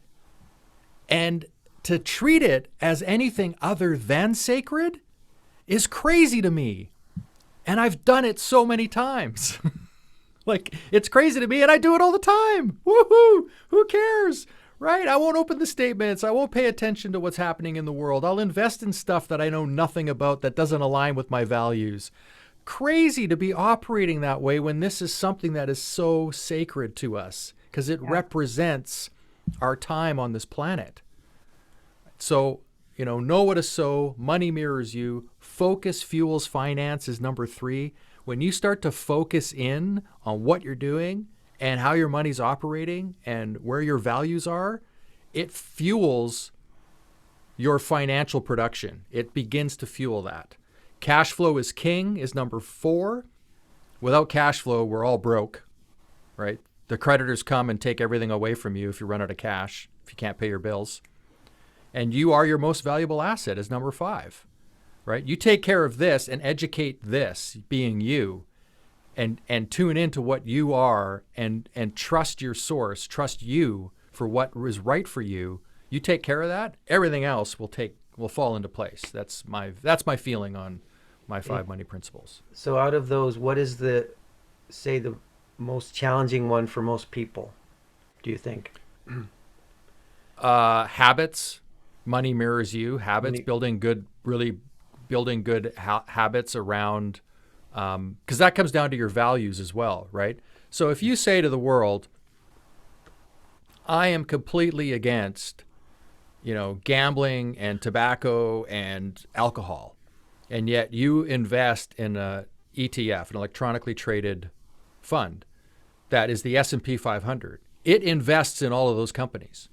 And to treat it as anything other than sacred is crazy to me. And I've done it so many times. Like, it's crazy to me, and I do it all the time. Woohoo! Who cares? Right? I won't open the statements. I won't pay attention to what's happening in the world. I'll invest in stuff that I know nothing about, that doesn't align with my values. Crazy to be operating that way when this is something that is so sacred to us, because it represents our time on this planet. So, know what to sow. Money mirrors you. Focus fuels finance is number 3. When you start to focus in on what you're doing and how your money's operating and where your values are, it fuels your financial production. It begins to fuel that. Cash flow is king is number 4. Without cash flow, we're all broke, right? The creditors come and take everything away from you if you run out of cash, if you can't pay your bills. And you are your most valuable asset is number 5, right? You take care of this and educate this, being you, and tune into what you are and trust your source, trust you for what is right for you. You take care of that, everything else will fall into place. That's my feeling on my 5 money principles. So out of those, what is the most challenging one for most people, do you think? Habits. Money mirrors you. Habits, building good habits around, because that comes down to your values as well, right? So if you say to the world, I am completely against, gambling and tobacco and alcohol, and yet you invest in a ETF, an electronically traded fund, that is the S&P 500. It invests in all of those companies.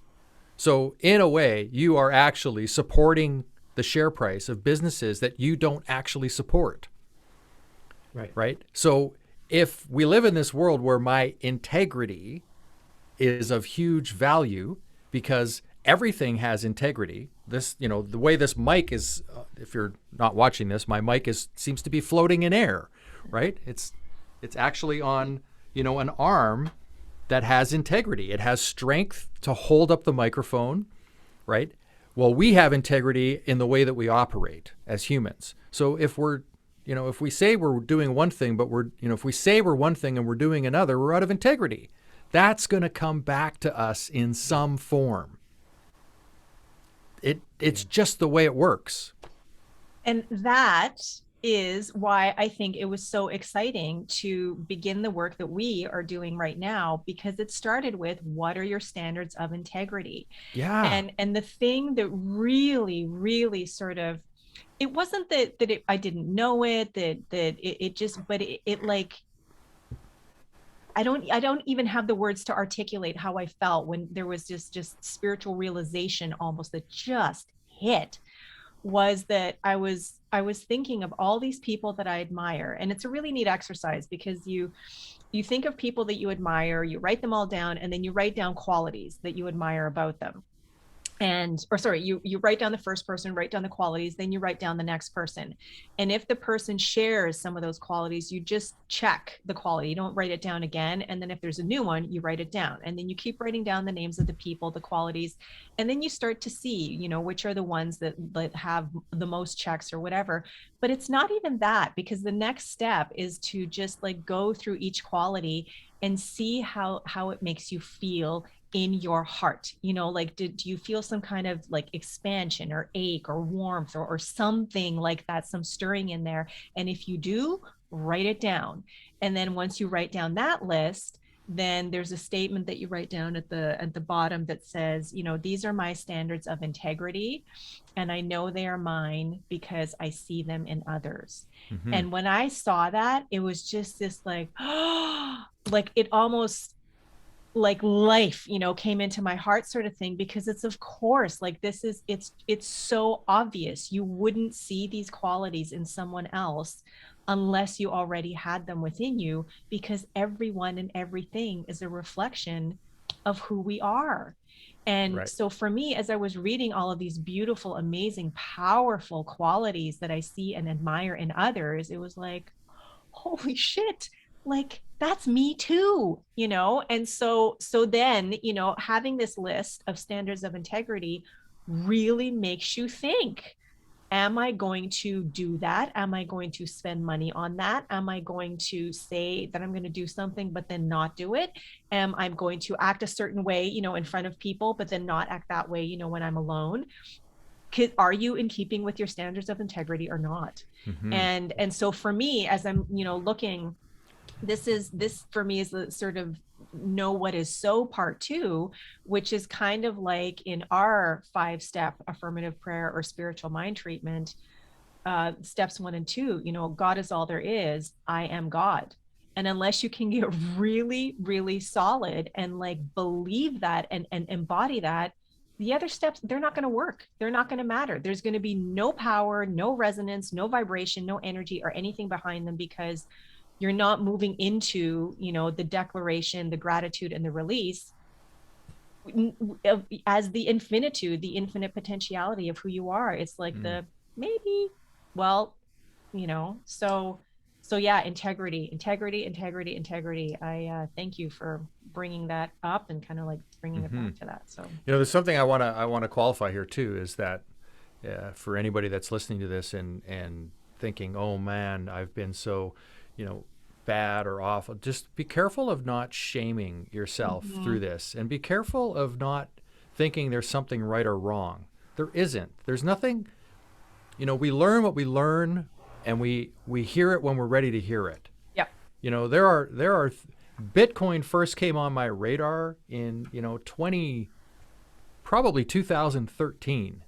So in a way, you are actually supporting the share price of businesses that you don't actually support. Right? So if we live in this world where my integrity is of huge value because everything has integrity, the way this mic is, if you're not watching this, my mic seems to be floating in air, right? It's actually on, an arm that has integrity. It has strength to hold up the microphone, right? Well, we have integrity in the way that we operate as humans. So if if we say we're doing one thing, but if we say we're one thing and we're doing another, we're out of integrity. That's going to come back to us in some form. It's just the way it works. And that is why I think it was so exciting to begin the work that we are doing right now, because it started with, what are your standards of integrity? Yeah. And the thing that really, really sort of, it wasn't that I didn't know it, I don't even have the words to articulate how I felt when there was just spiritual realization almost that just hit, was that I was thinking of all these people that I admire. And it's a really neat exercise, because you think of people that you admire, you write them all down, and then you write down qualities that you admire about them. You write down the first person, write down the qualities, then you write down the next person. And if the person shares some of those qualities, you just check the quality. You don't write it down again. And then if there's a new one, you write it down. And then you keep writing down the names of the people, the qualities. And then you start to see, which are the ones that have the most checks or whatever. But it's not even that, because the next step is to just go through each quality and see how it makes you feel in your heart. Do you feel some kind of expansion or ache or warmth or something like that, some stirring in there? And if you do, write it down. And then once you write down that list, then there's a statement that you write down at the bottom that says, these are my standards of integrity, and I know they are mine because I see them in others. Mm-hmm. And when I saw that, it was just this like, like it almost like life, came into my heart sort of thing, because it's, of course, like this is, it's so obvious. You wouldn't see these qualities in someone else unless you already had them within you, because everyone and everything is a reflection of who we are. And Right. so for me, as I was reading all of these beautiful, amazing, powerful qualities that I see and admire in others, it was like, holy shit, like that's me too, and so then, having this list of standards of integrity really makes you think, am I going to do that? Am I going to spend money on that? Am I going to say that I'm going to do something but then not do it? Am I going to act a certain way, in front of people, but then not act that way, when I'm alone? Are you in keeping with your standards of integrity or not? Mm-hmm. And so for me, as I'm, looking, this for me is the sort of know what is so part two, which is kind of like in our 5-step affirmative prayer or spiritual mind treatment, steps 1 and 2, God is all there is, I am God. And unless you can get really, really solid and like believe that and embody that, the other steps, they're not going to work. They're not going to matter. There's going to be no power, no resonance, no vibration, no energy or anything behind them, because you're not moving into, the declaration, the gratitude, and the release as the infinitude, the infinite potentiality of who you are. It's like Mm. the maybe, well, so yeah, integrity. I thank you for bringing that up and kind of like bringing it Mm-hmm. back to that. So There's something I want to qualify here too, is that for anybody that's listening to this and thinking, oh man, I've been so, you know, bad or awful. Just be careful of not shaming yourself mm-hmm. through this, and be careful of not thinking there's something right or wrong. There isn't. There's nothing. We learn what we learn, and we hear it when we're ready to hear it. Yeah. There are Bitcoin first came on my radar in 2013,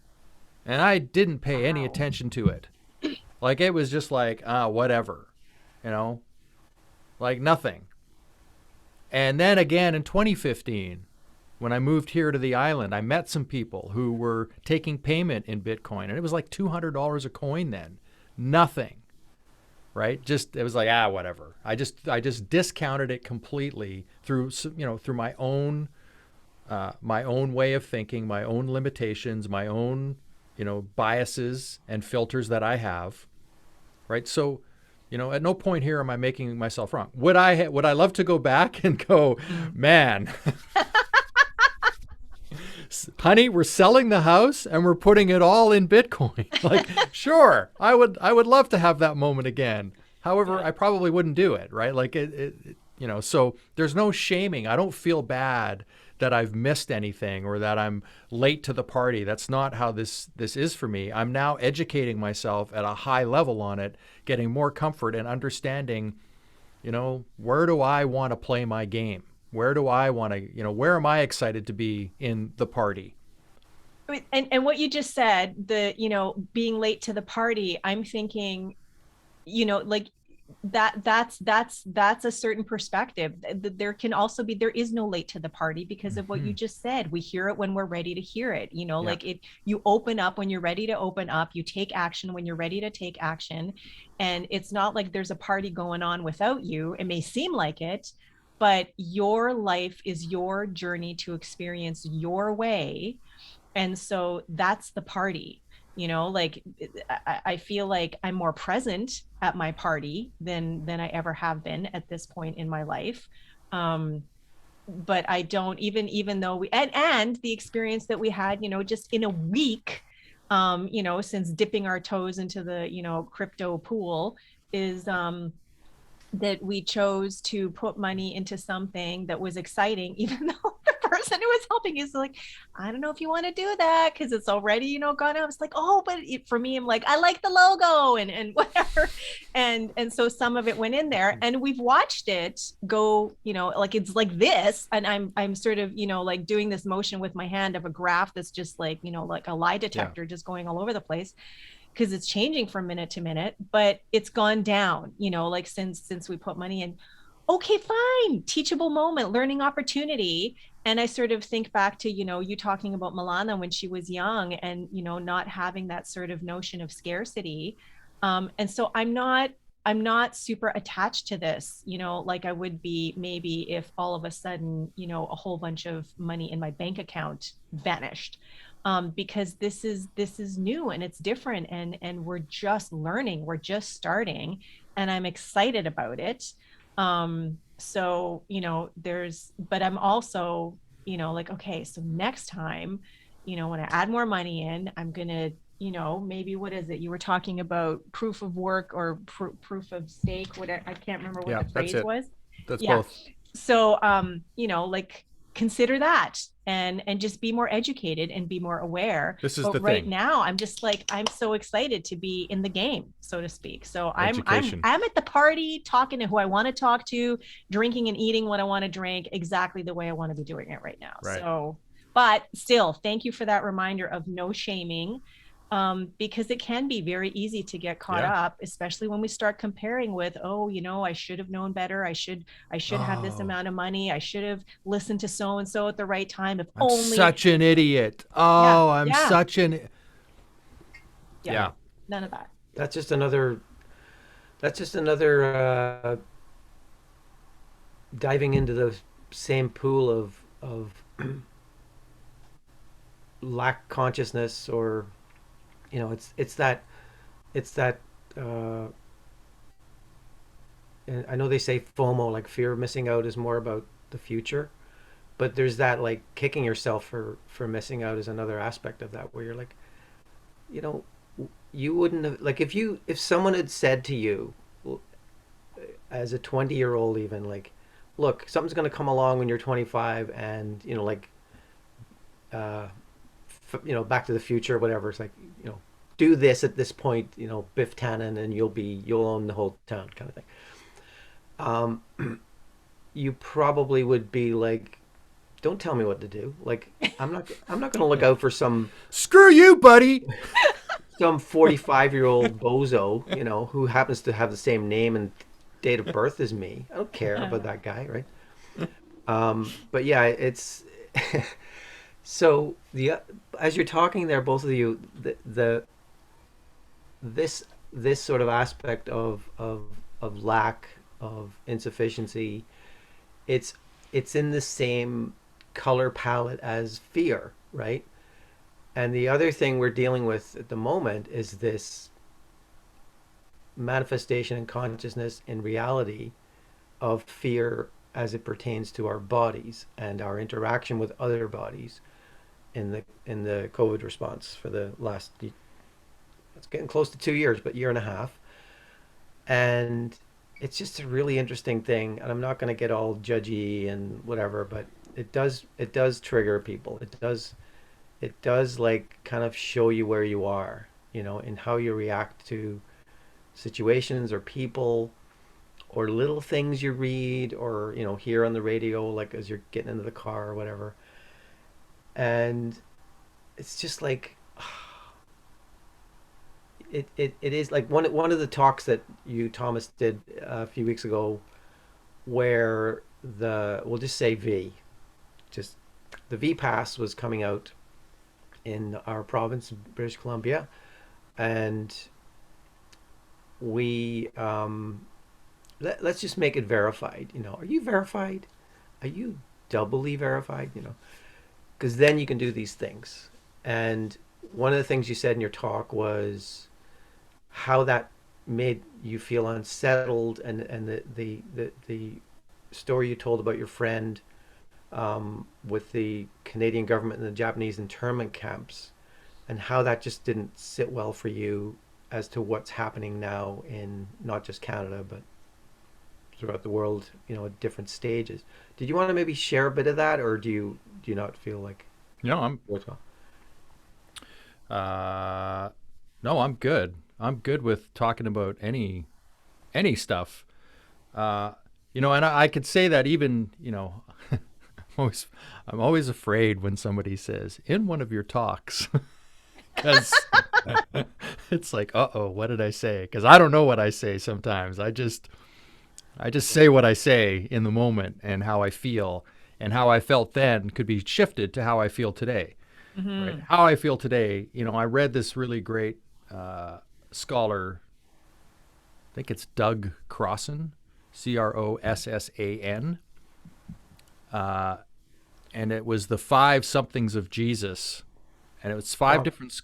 and I didn't pay any Wow. attention to it. Like it was just like whatever, you know, like nothing. And then again in 2015, when I moved here to the island, I met some people who were taking payment in Bitcoin, and it was like $200 a coin then. Nothing. Right? Just it was like whatever. I just discounted it completely through through my own way of thinking, my own limitations, my own biases and filters that I have. Right? So, at no point here am I making myself wrong. Would I love to go back and go, man, honey, we're selling the house and we're putting it all in Bitcoin. Like, sure, I would love to have that moment again. However, I probably wouldn't do it, right? Like so there's no shaming. I don't feel bad that I've missed anything or that I'm late to the party. That's not how this is for me. I'm now educating myself at a high level on it, getting more comfort and understanding, where do I want to play my game? Where do I want to, where am I excited to be in the party? And what you just said, the being late to the party, I'm thinking, like that's a certain perspective. There is no late to the party because of what Mm-hmm. you just said. We hear it when we're ready to hear it. Yeah. Like you open up when you're ready to open up, you take action when you're ready to take action. And it's not like there's a party going on without you. It may seem like it, but your life is your journey to experience your way. And so that's the party. Like I feel like I'm more present at my party than I ever have been at this point in my life. But I don't, even though and the experience that we had, just in a week, since dipping our toes into the crypto pool, is that we chose to put money into something that was exciting, even though the and it was helping. He's like, I don't know if you want to do that because it's already, gone out. I was like, oh, but for me, I'm like, I like the logo and whatever. And so some of it went in there, and we've watched it go, like it's like this. And I'm sort of, like doing this motion with my hand of a graph that's just like, like a lie Yeah. detector just going all over the place because it's changing from minute to minute, but it's gone down, like since we put money in. Okay, fine. Teachable moment, learning opportunity. And I sort of think back to, you talking about Milana when she was young and, not having that sort of notion of scarcity. And so I'm not super attached to this, like I would be maybe if all of a sudden, a whole bunch of money in my bank account vanished. Because this is new and it's different, and we're just learning, we're just starting, and I'm excited about it. So but I'm also like, okay, so next time, when I add more money in, I'm gonna, maybe, what is it you were talking about, proof of work or proof of stake, whatever, I can't remember what Yeah, the that's phrase it. was. That's Yeah. both. So like, consider that, and just be more educated and be more aware. This is But the right thing. now I'm just like, I'm so excited to be in the game, so to speak. So i'm i'm Education. i'm at the party, talking to who I want to talk to, drinking and eating what I want to drink, exactly the way I want to be doing it right now. Right. So, but still, thank you for that reminder of no shaming, because it can be very easy to get caught Yeah. up, especially when we start comparing with, oh, I should have known better. I should have this Oh, amount of money. I should have listened to so and so at the right time. If I'm only. such an idiot. Yeah, Oh, I'm yeah, such an. yeah. Yeah. Yeah. None of that. That's just another. That's just another diving into the same pool of lack consciousness, or it's that. Uh, and I know they say FOMO, like fear of missing out, is more about the future, but there's that, like, kicking yourself for missing out is another aspect of that, where you're like, you know, you wouldn't have, like, if someone had said to you as a 20-year-old even, like, look, something's going to come along when you're 25, and like, uh, Back to the Future, whatever. It's like, do this at this point, Biff Tannen, and you'll own the whole town, kind of thing. Um, you probably would be like, don't tell me what to do. Like, I'm not going to look out for Screw you, buddy. some 45-year-old bozo, who happens to have the same name and date of birth as me. I don't care about that guy, right? But yeah, it's so as you're talking there, both of you, this sort of aspect of lack, of insufficiency, it's it's in the same color palette as fear, right? And the other thing we're dealing with at the moment is this manifestation in consciousness, in reality, of fear as it pertains to our bodies and our interaction with other bodies in the COVID response for the last, it's getting close to 2 years, but year and a half. And it's just a really interesting thing. And I'm not going to get all judgy and whatever, but it does trigger people. It does like kind of show you where you are, in how you react to situations or people or little things you read or hear on the radio, like as you're getting into the car or whatever. And it's just like, it is like one of the talks that you, Thomas, did a few weeks ago, where we'll just say just the V pass was coming out in our province, British Columbia, and we let's just make it verified. Are you verified? Are you doubly verified? Because then you can do these things. And one of the things you said in your talk was how that made you feel unsettled, and the story you told about your friend, with the Canadian government and the Japanese internment camps, and how that just didn't sit well for you as to what's happening now in not just Canada but throughout the world, at different stages. Did you want to maybe share a bit of that, or do you not feel like No, I'm worthwhile? uh, no, I'm good. I'm good with talking about any stuff. Uh, and I could say that even, I'm always, I'm always afraid when somebody says in one of your talks, because it's like, uh-oh, what did I say? Because I don't know what I say sometimes. I just say what I say in the moment, and how I feel, and how I felt then could be shifted to how I feel today. Right? Mm-hmm. How I feel today. I read this really great scholar. I think it's Doug Crossan, Crossan, uh, and it was the five somethings of Jesus, and it was five Dom- different.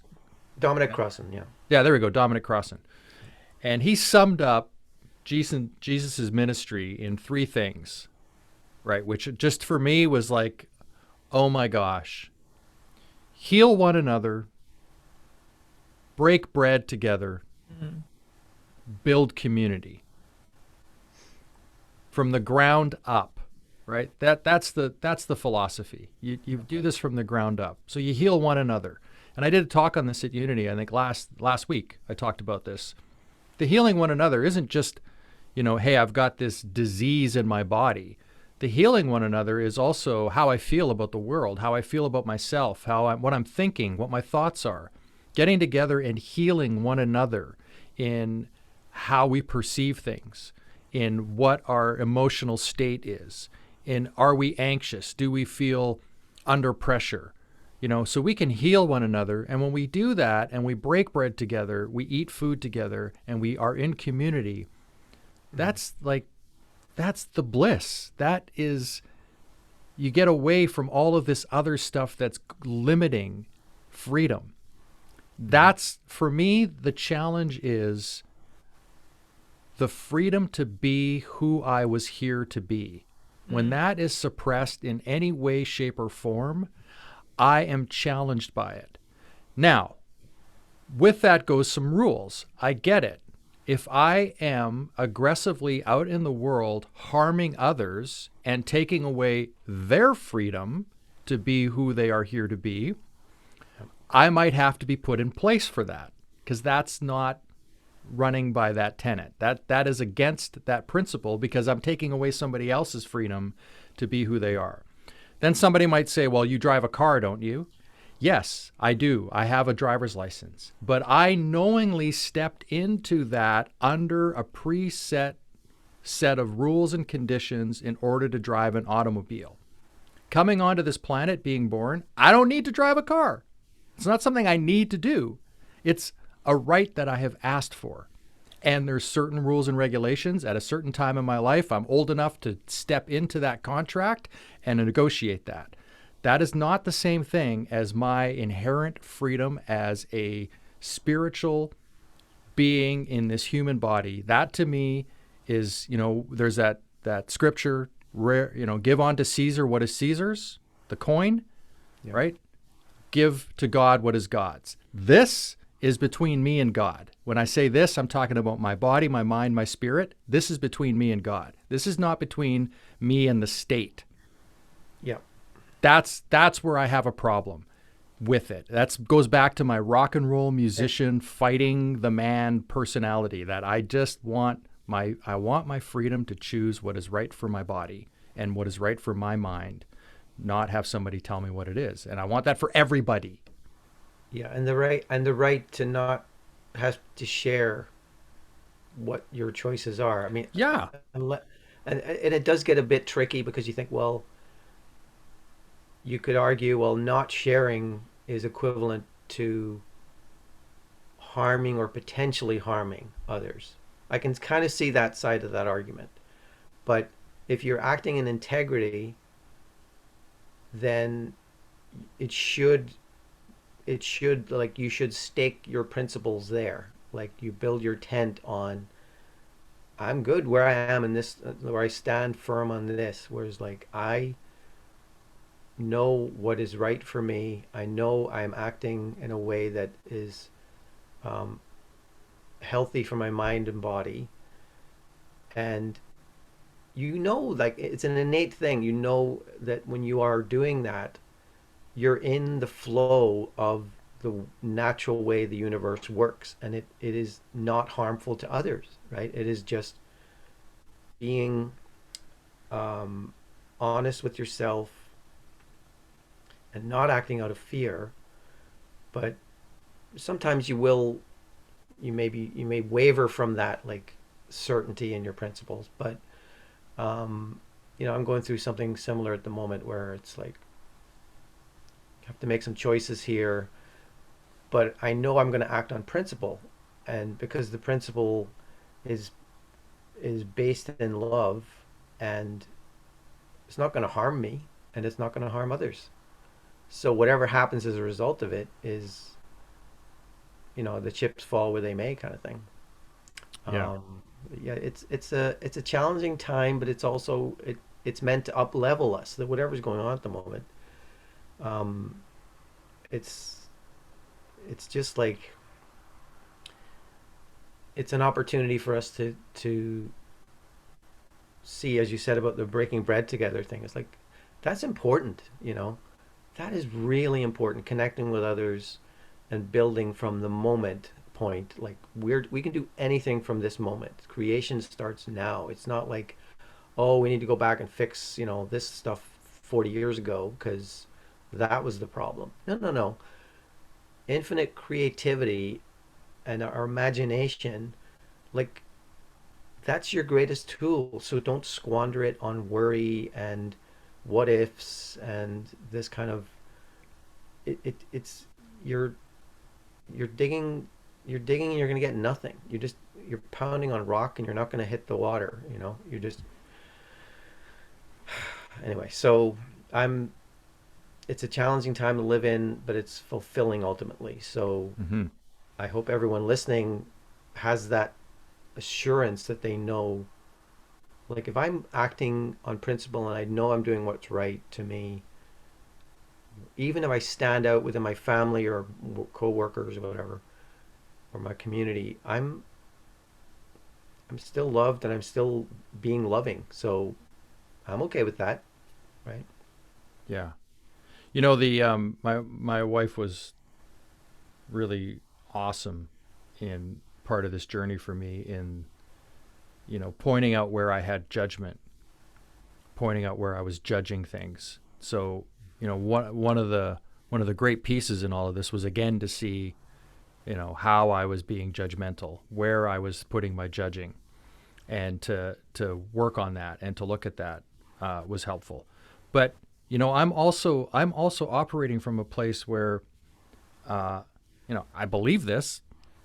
Dominic Crossan, yeah. Yeah, there we go, Dominic Crossan, and he summed up Jesus's ministry in three things, right? Which just for me was like, oh my gosh, heal one another, break bread together, Mm-hmm. build community from the ground up, right? That's the philosophy. You do this from the ground up. So you heal one another. And I did a talk on this at Unity. I think last week I talked about this. The healing one another isn't just, hey, I've got this disease in my body. The healing one another is also how I feel about the world, how I feel about myself, what I'm thinking, what my thoughts are. Getting together and healing one another in how we perceive things, in what our emotional state is, in are we anxious? Do we feel under pressure? So we can heal one another. And when we do that and we break bread together, we eat food together, and we are in community, that's like, that's the bliss. That is, you get away from all of this other stuff that's limiting freedom. That's, for me, the challenge is the freedom to be who I was here to be. When that is suppressed in any way, shape, or form, I am challenged by it. Now, with that goes some rules. I get it. If I am aggressively out in the world harming others and taking away their freedom to be who they are here to be, I might have to be put in place for that, because that's not running by that tenet. That is against that principle, because I'm taking away somebody else's freedom to be who they are. Then somebody might say, well, you drive a car, don't you? Yes, I do. I have a driver's license. But I knowingly stepped into that under a preset set of rules and conditions in order to drive an automobile. Coming onto this planet, being born, I don't need to drive a car. It's not something I need to do. It's a right that I have asked for. And there's certain rules and regulations. At a certain time in my life, I'm old enough to step into that contract and negotiate that. That is not the same thing as my inherent freedom as a spiritual being in this human body. That to me is, there's that scripture, give unto Caesar what is Caesar's, the coin, Yeah. right? Give to God what is God's. This is between me and God. When I say this, I'm talking about my body, my mind, my spirit. This is between me and God. This is not between me and the state. Yeah. That's where I have a problem with it. That goes back to my rock and roll musician fighting the man personality, that I just want my freedom to choose what is right for my body and what is right for my mind, not have somebody tell me what it is. And I want that for everybody. Yeah, and the right to not have to share what your choices are. I mean, Yeah. and it does get a bit tricky, because you think, well, you could argue, well, not sharing is equivalent to harming or potentially harming others. I can kind of see that side of that argument. But if you're acting in integrity, then it should like, you should stake your principles there. Like, you build your tent on, I'm good where I am in this, where I stand firm on this. Whereas, like, I know what is right for me. I know I'm acting in a way that is healthy for my mind and body. And you know, like it's an innate thing. You know that when you are doing that, you're in the flow of the natural way the universe works, and it is not harmful to others, right? It is just being honest with yourself and not acting out of fear. But sometimes you may waver from that like certainty in your principles. But I'm going through something similar at the moment where it's like I have to make some choices here, but I know I'm going to act on principle, and because the principle is based in love, and it's not going to harm me, and it's not going to harm others. So whatever happens as a result of it is, the chips fall where they may, kind of thing. Yeah. Yeah, it's a challenging time, but it's also it's meant to up level us. That whatever's going on at the moment, um, it's it's just like it's an opportunity for us to see, as you said about the breaking bread together thing. It's like that's important. That is really important. Connecting with others and building from the moment point. Like we can do anything from this moment. Creation starts now. It's not like, oh, we need to go back and fix this stuff 40 years ago because that was the problem. No, no, no. Infinite creativity and our imagination, like that's your greatest tool. So don't squander it on worry and what ifs and this kind of it's you're you're digging and you're going to get nothing. You're pounding on rock and you're not going to hit the water. You're just anyway. So I'm it's a challenging time to live in, but it's fulfilling ultimately. So Hmm. I hope everyone listening has that assurance that they know, like if I'm acting on principle and I know I'm doing what's right to me, even if I stand out within my family or co-workers or whatever, or my community, I'm still loved and I'm still being loving. So I'm okay with that, right? Yeah. The my wife was really awesome in part of this journey for me in pointing out where I had judgment, pointing out where I was judging things. So, one of the great pieces in all of this was again to see, how I was being judgmental, where I was putting my judging, and to work on that and to look at that was helpful. But I'm also operating from a place where I believe this.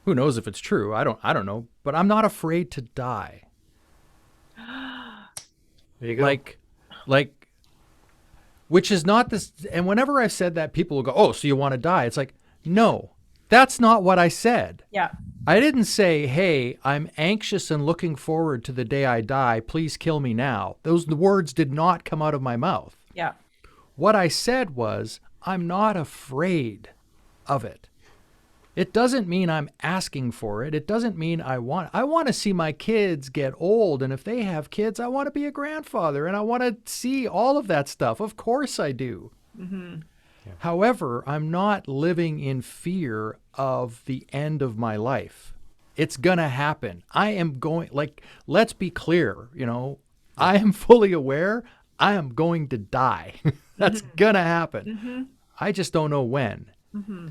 Who knows if it's true? I don't know. But I'm not afraid to die. There you go. Like, like, which is not this. And whenever I've said that, people will go, "Oh, so you want to die?" It's like, no, that's not what I said. Yeah. I didn't say, "Hey, I'm anxious and looking forward to the day I die. Please kill me now." Those words did not come out of my mouth. Yeah. What I said was, I'm not afraid of it. It doesn't mean I'm asking for it. It doesn't mean I want to see my kids get old. And if they have kids, I want to be a grandfather and I want to see all of that stuff. Of course I do. Mm-hmm. Yeah. However, I'm not living in fear of the end of my life. It's going to happen. I am going, let's be clear, Yeah. I am fully aware I am going to die. That's Mm-hmm. going to happen. Mm-hmm. I just don't know when. Mm-hmm.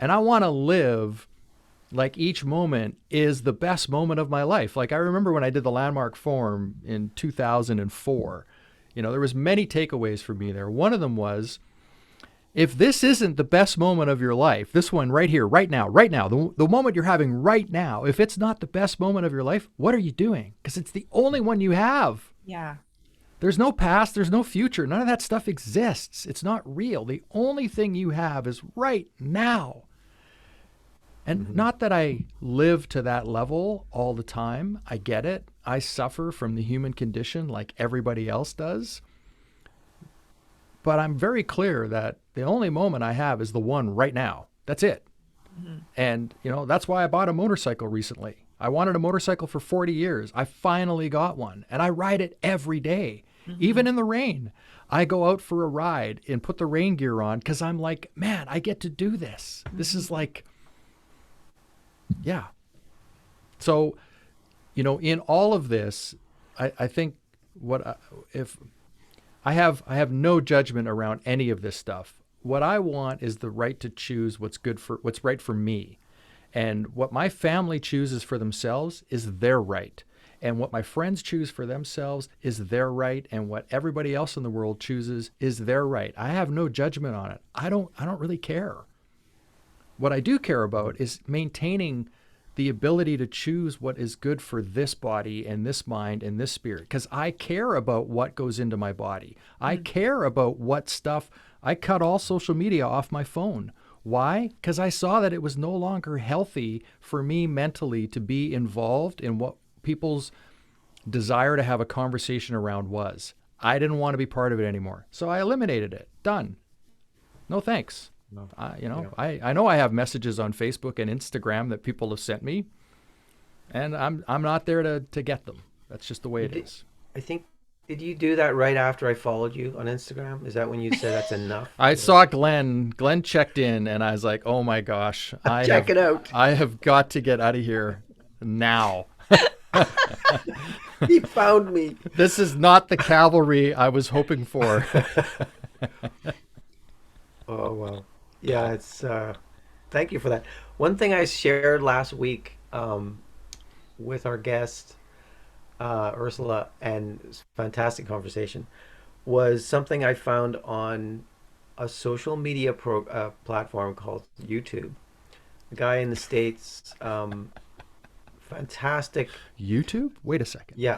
And I want to live like each moment is the best moment of my life. Like I remember when I did the landmark forum in 2004, there was many takeaways for me there. One of them was, if this isn't the best moment of your life, this one right here, right now, the moment you're having right now, if it's not the best moment of your life, what are you doing? Because it's the only one you have. Yeah. There's no past, there's no future. None of that stuff exists. It's not real. The only thing you have is right now. And Mm-hmm. not that I live to that level all the time. I get it. I suffer from the human condition like everybody else does. But I'm very clear that the only moment I have is the one right now. That's it. Mm-hmm. And, that's why I bought a motorcycle recently. I wanted a motorcycle for 40 years. I finally got one, and I ride it every day, even in the rain. I go out for a ride and put the rain gear on because I'm like, man, I get to do this. This is like, yeah. So, in all of this, I think if I have no judgment around any of this stuff. What I want is the right to choose what's right for me. And what my family chooses for themselves is their right. And what my friends choose for themselves is their right. And what everybody else in the world chooses is their right. I have no judgment on it. I don't really care. What I do care about is maintaining the ability to choose what is good for this body and this mind and this spirit. Because I care about what goes into my body. I care about what stuff. I cut all social media off my phone. Why? Because I saw that it was no longer healthy for me mentally to be involved in what people's desire to have a conversation around was. I didn't want to be part of it anymore. So I eliminated it. Done. No thanks. No. I know I have messages on Facebook and Instagram that people have sent me, and I'm not there to get them. That's just the way it is. I think, did you do that right after I followed you on Instagram? Is that when you said that's enough? I saw Glenn. Glenn checked in, and I was like, "Oh my gosh, Check it out. I have got to get out of here now." He found me. This is not the cavalry I was hoping for. Oh wow. Yeah, it's thank you for that. One thing I shared last week with our guest Ursula, and it's a fantastic conversation, was something I found on a social media platform called YouTube. A guy in the States, fantastic. YouTube? Wait a second. Yeah,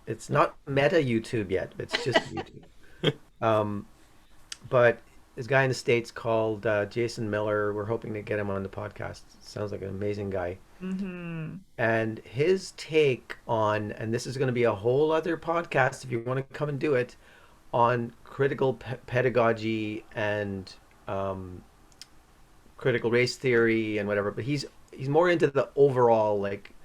it's not meta YouTube yet. It's just YouTube. But this guy in the States called Jason Miller. We're hoping to get him on the podcast. Sounds like an amazing guy. And his take on, and this is going to be a whole other podcast if you want to come and do it, on critical pedagogy and critical race theory and whatever. But he's more into the overall, like,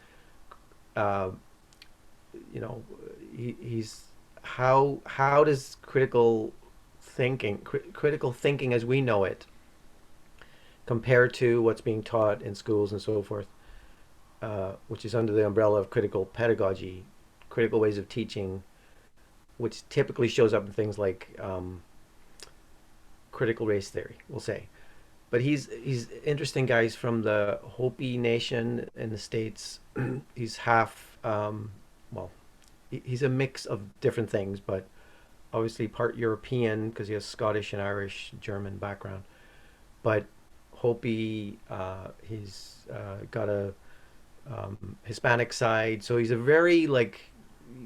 he's how does critical thinking as we know it compared to what's being taught in schools and so forth, which is under the umbrella of critical pedagogy, critical ways of teaching, which typically shows up in things like critical race theory, we'll say. But he's interesting guy. He's from the Hopi Nation in the States. He's half, he's a mix of different things, but obviously part European because he has Scottish and Irish, German background. But Hopi, he's got a Hispanic side, so he's a very like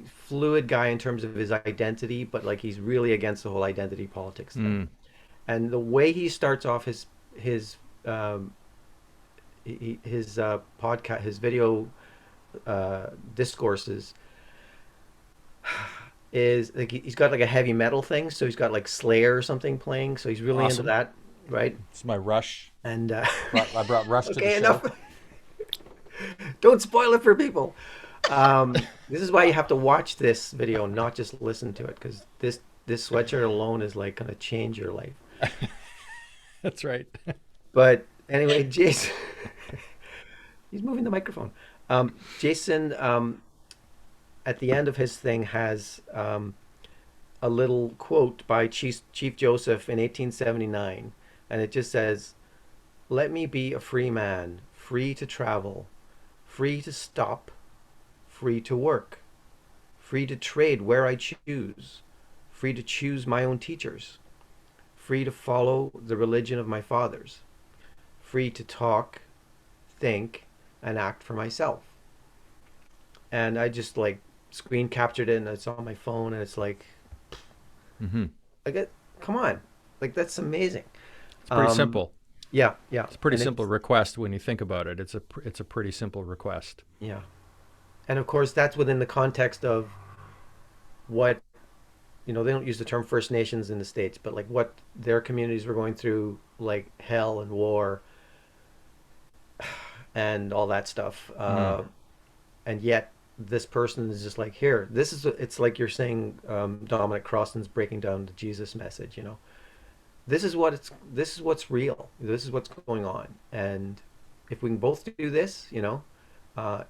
fluid guy in terms of his identity, but like he's really against the whole identity politics thing. And the way he starts off his podcast, his video discourses, is like he's got like a heavy metal thing, so he's got like Slayer or something playing, so he's really into that, right? It's my Rush. And I brought Rush to the show. Enough. Don't spoil it for people. This is why you have to watch this video, not just listen to it, because this sweatshirt alone is like gonna change your life. That's right. But anyway, Jason, he's moving the microphone. Jason, at the end of his thing, has a little quote by Chief Joseph in 1879, and it just says, "Let me be a free man, free to travel, free to stop, free to work, free to trade where I choose, free to choose my own teachers, free to follow the religion of my fathers, free to talk, think, and act for myself." And I just like screen captured it, and it's on my phone, and it's like, come on, like that's amazing. It's pretty simple. Yeah. It's a pretty simple request when you think about it. It's a pretty simple request. Yeah. And of course, that's within the context of what, they don't use the term First Nations in the States, but like what their communities were going through, like hell and war and all that stuff. and yet this person is just like, here, this is, it's like you're saying, Dominic Crossan's breaking down the Jesus message, you know, this is what's real, this is what's going on. And if we can both do this, you know,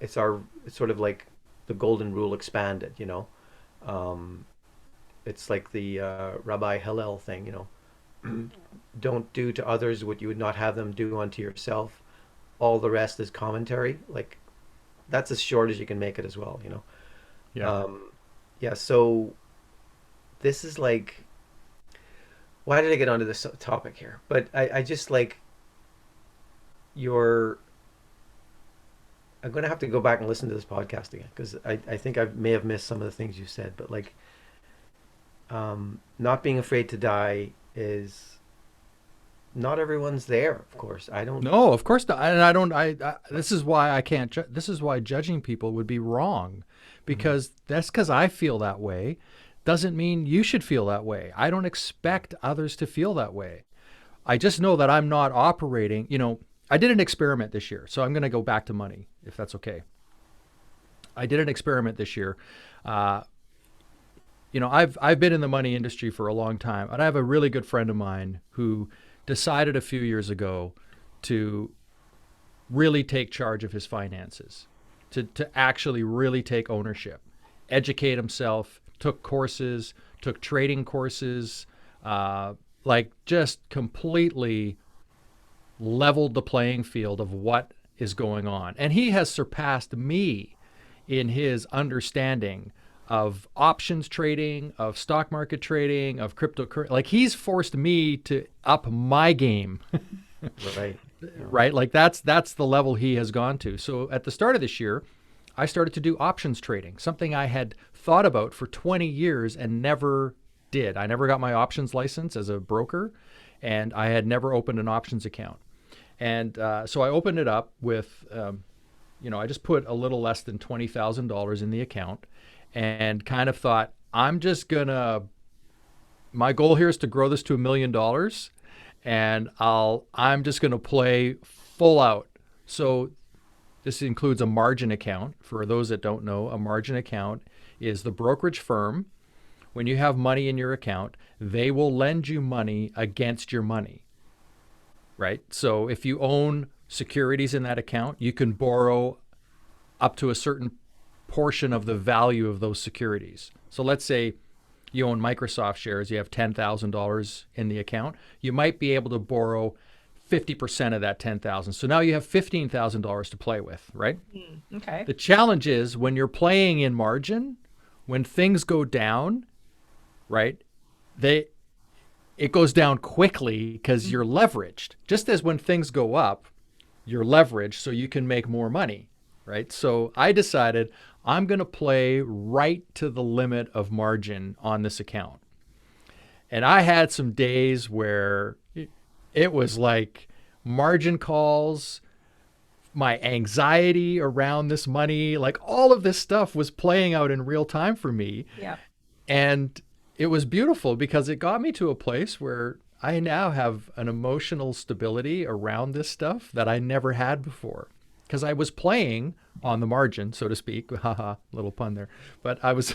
it's sort of like the golden rule expanded, you know. um, it's like the Rabbi Hillel thing, you know. Don't do to others what you would not have them do unto yourself. All the rest is commentary. Like, that's as short as you can make it as well, you know. Yeah. Yeah, so this is like, why did I get onto this topic here? But I just like your. I'm gonna have to go back and listen to this podcast again because I think I may have missed some of the things you said. But like, not being afraid to die is not everyone's there. Of course, I don't. No, of course not. And I don't. This is why I can't. This is why judging people would be wrong, Mhm. because that's because I feel that way. Doesn't mean you should feel that way. I don't expect others to feel that way. I just know that I'm not operating. You know, I did an experiment this year, so I'm going to go back to money, if that's okay. I did an experiment this year. Uh, you know, I've been in the money industry for a long time, and I have a really good friend of mine who decided a few years ago to really take charge of his finances, to actually really take ownership, educate himself, took courses, took trading courses, like just completely leveled the playing field of what is going on. And he has surpassed me in his understanding of options trading, of stock market trading, of cryptocurrency. Like, he's forced me to up my game. Right. Yeah. Right? Like, that's the level he has gone to. So at the start of this year, I started to do options trading, something I had thought about for 20 years and never did. I never got my options license as a broker, and I had never opened an options account. And so I opened it up with, you know, I just put a little less than $20,000 in the account and kind of thought, I'm just going to, my goal here is to grow this to $1 million, and I'm just going to play full out. So this includes a margin account. For those that don't know, a margin account is the brokerage firm. When you have money in your account, they will lend you money against your money, right? So if you own securities in that account, you can borrow up to a certain portion of the value of those securities. So let's say you own Microsoft shares, you have $10,000 in the account, you might be able to borrow 50% of that 10,000. So now you have $15,000 to play with, right? Okay. The challenge is when you're playing in margin, when things go down, right? It goes down quickly because you're leveraged. Just as when things go up, you're leveraged so you can make more money, right? So I decided I'm going to play right to the limit of margin on this account. And I had some days where it was like margin calls, my anxiety around this money, like all of this stuff was playing out in real time for me. Yeah. And it was beautiful because it got me to a place where I now have an emotional stability around this stuff that I never had before. Because I was playing on the margin, so to speak. Haha, little pun there. But I was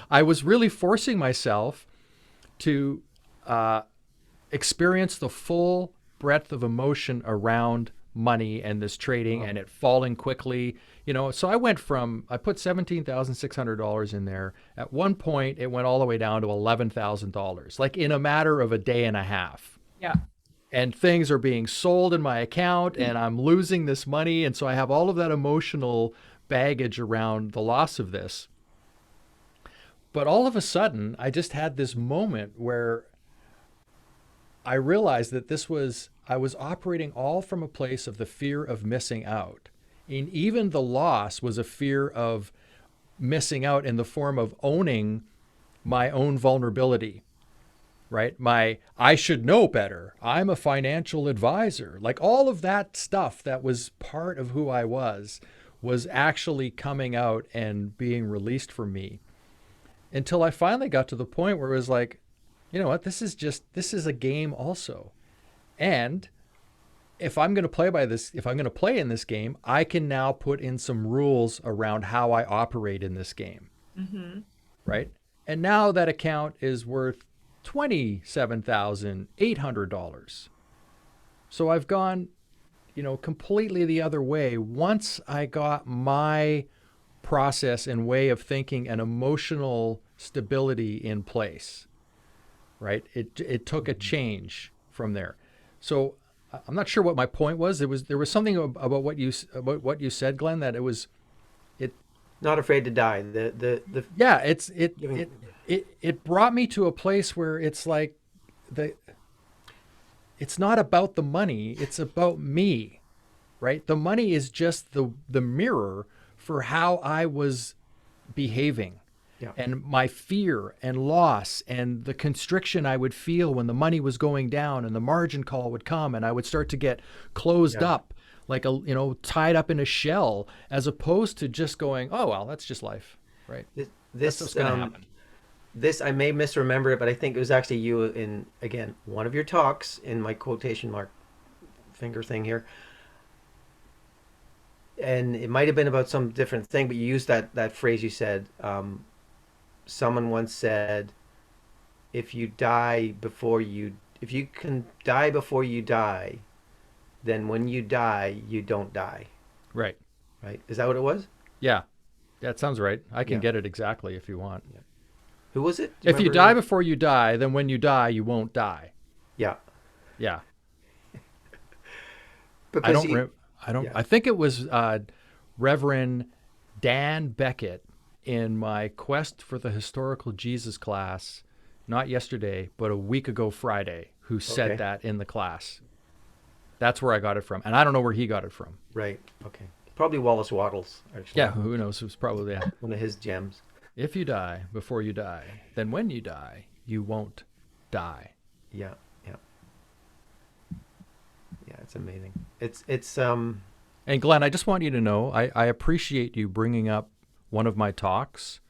I was really forcing myself to experience the full breadth of emotion around money and this trading and it falling quickly. You know, so I put $17,600 in there. At one point, it went all the way down to $11,000, like in a matter of a day and a half. Yeah. And things are being sold in my account and I'm losing this money. And so I have all of that emotional baggage around the loss of this. But all of a sudden, I just had this moment where I realized that I was operating all from a place of the fear of missing out. And even the loss was a fear of missing out in the form of owning my own vulnerability, right? I should know better. I'm a financial advisor. Like all of that stuff that was part of who I was actually coming out and being released from me until I finally got to the point where it was like, you know what, this is a game also. And if I'm going to play by this, if I'm going to play in this game, I can now put in some rules around how I operate in this game. Mm-hmm. Right? And now that account is worth $27,800. So I've gone, completely the other way once I got my process and way of thinking and emotional stability in place. Right? It took a change from there. So I'm not sure what my point was. There was something about what you said, Glenn, that it was Not afraid to die. yeah, it brought me to a place where it's like it's not about the money, it's about me, right? The money is just the mirror for how I was behaving. Yeah. And my fear and loss and the constriction I would feel when the money was going down and the margin call would come and I would start to get closed up, like tied up in a shell, as opposed to just going, oh well, that's just life, right? This That's what's going to happen. This, I may misremember it, but I think it was actually you in, again, one of your talks, in my quotation mark finger thing here. And it might have been about some different thing, but you used that phrase. You said, someone once said, if you can die before you die, then when you die, you don't die. Right. Right? Is that what it was? Yeah. That sounds right. I can Yeah. get it exactly if you want. Yeah. Who was it? If you die before you die, then when you die, you won't die. Yeah. Yeah. Because I think it was Reverend Dan Beckett in my Quest for the Historical Jesus class, not yesterday, but a week ago Friday, who said that in the class. That's where I got it from. And I don't know where he got it from. Right. Okay. Probably Wallace Wattles, actually. Yeah, who knows? It was probably One of his gems. If you die before you die, then when you die, you won't die. Yeah. Yeah. Yeah, it's amazing. It's And Glenn, I just want you to know, I appreciate you bringing up one of my talks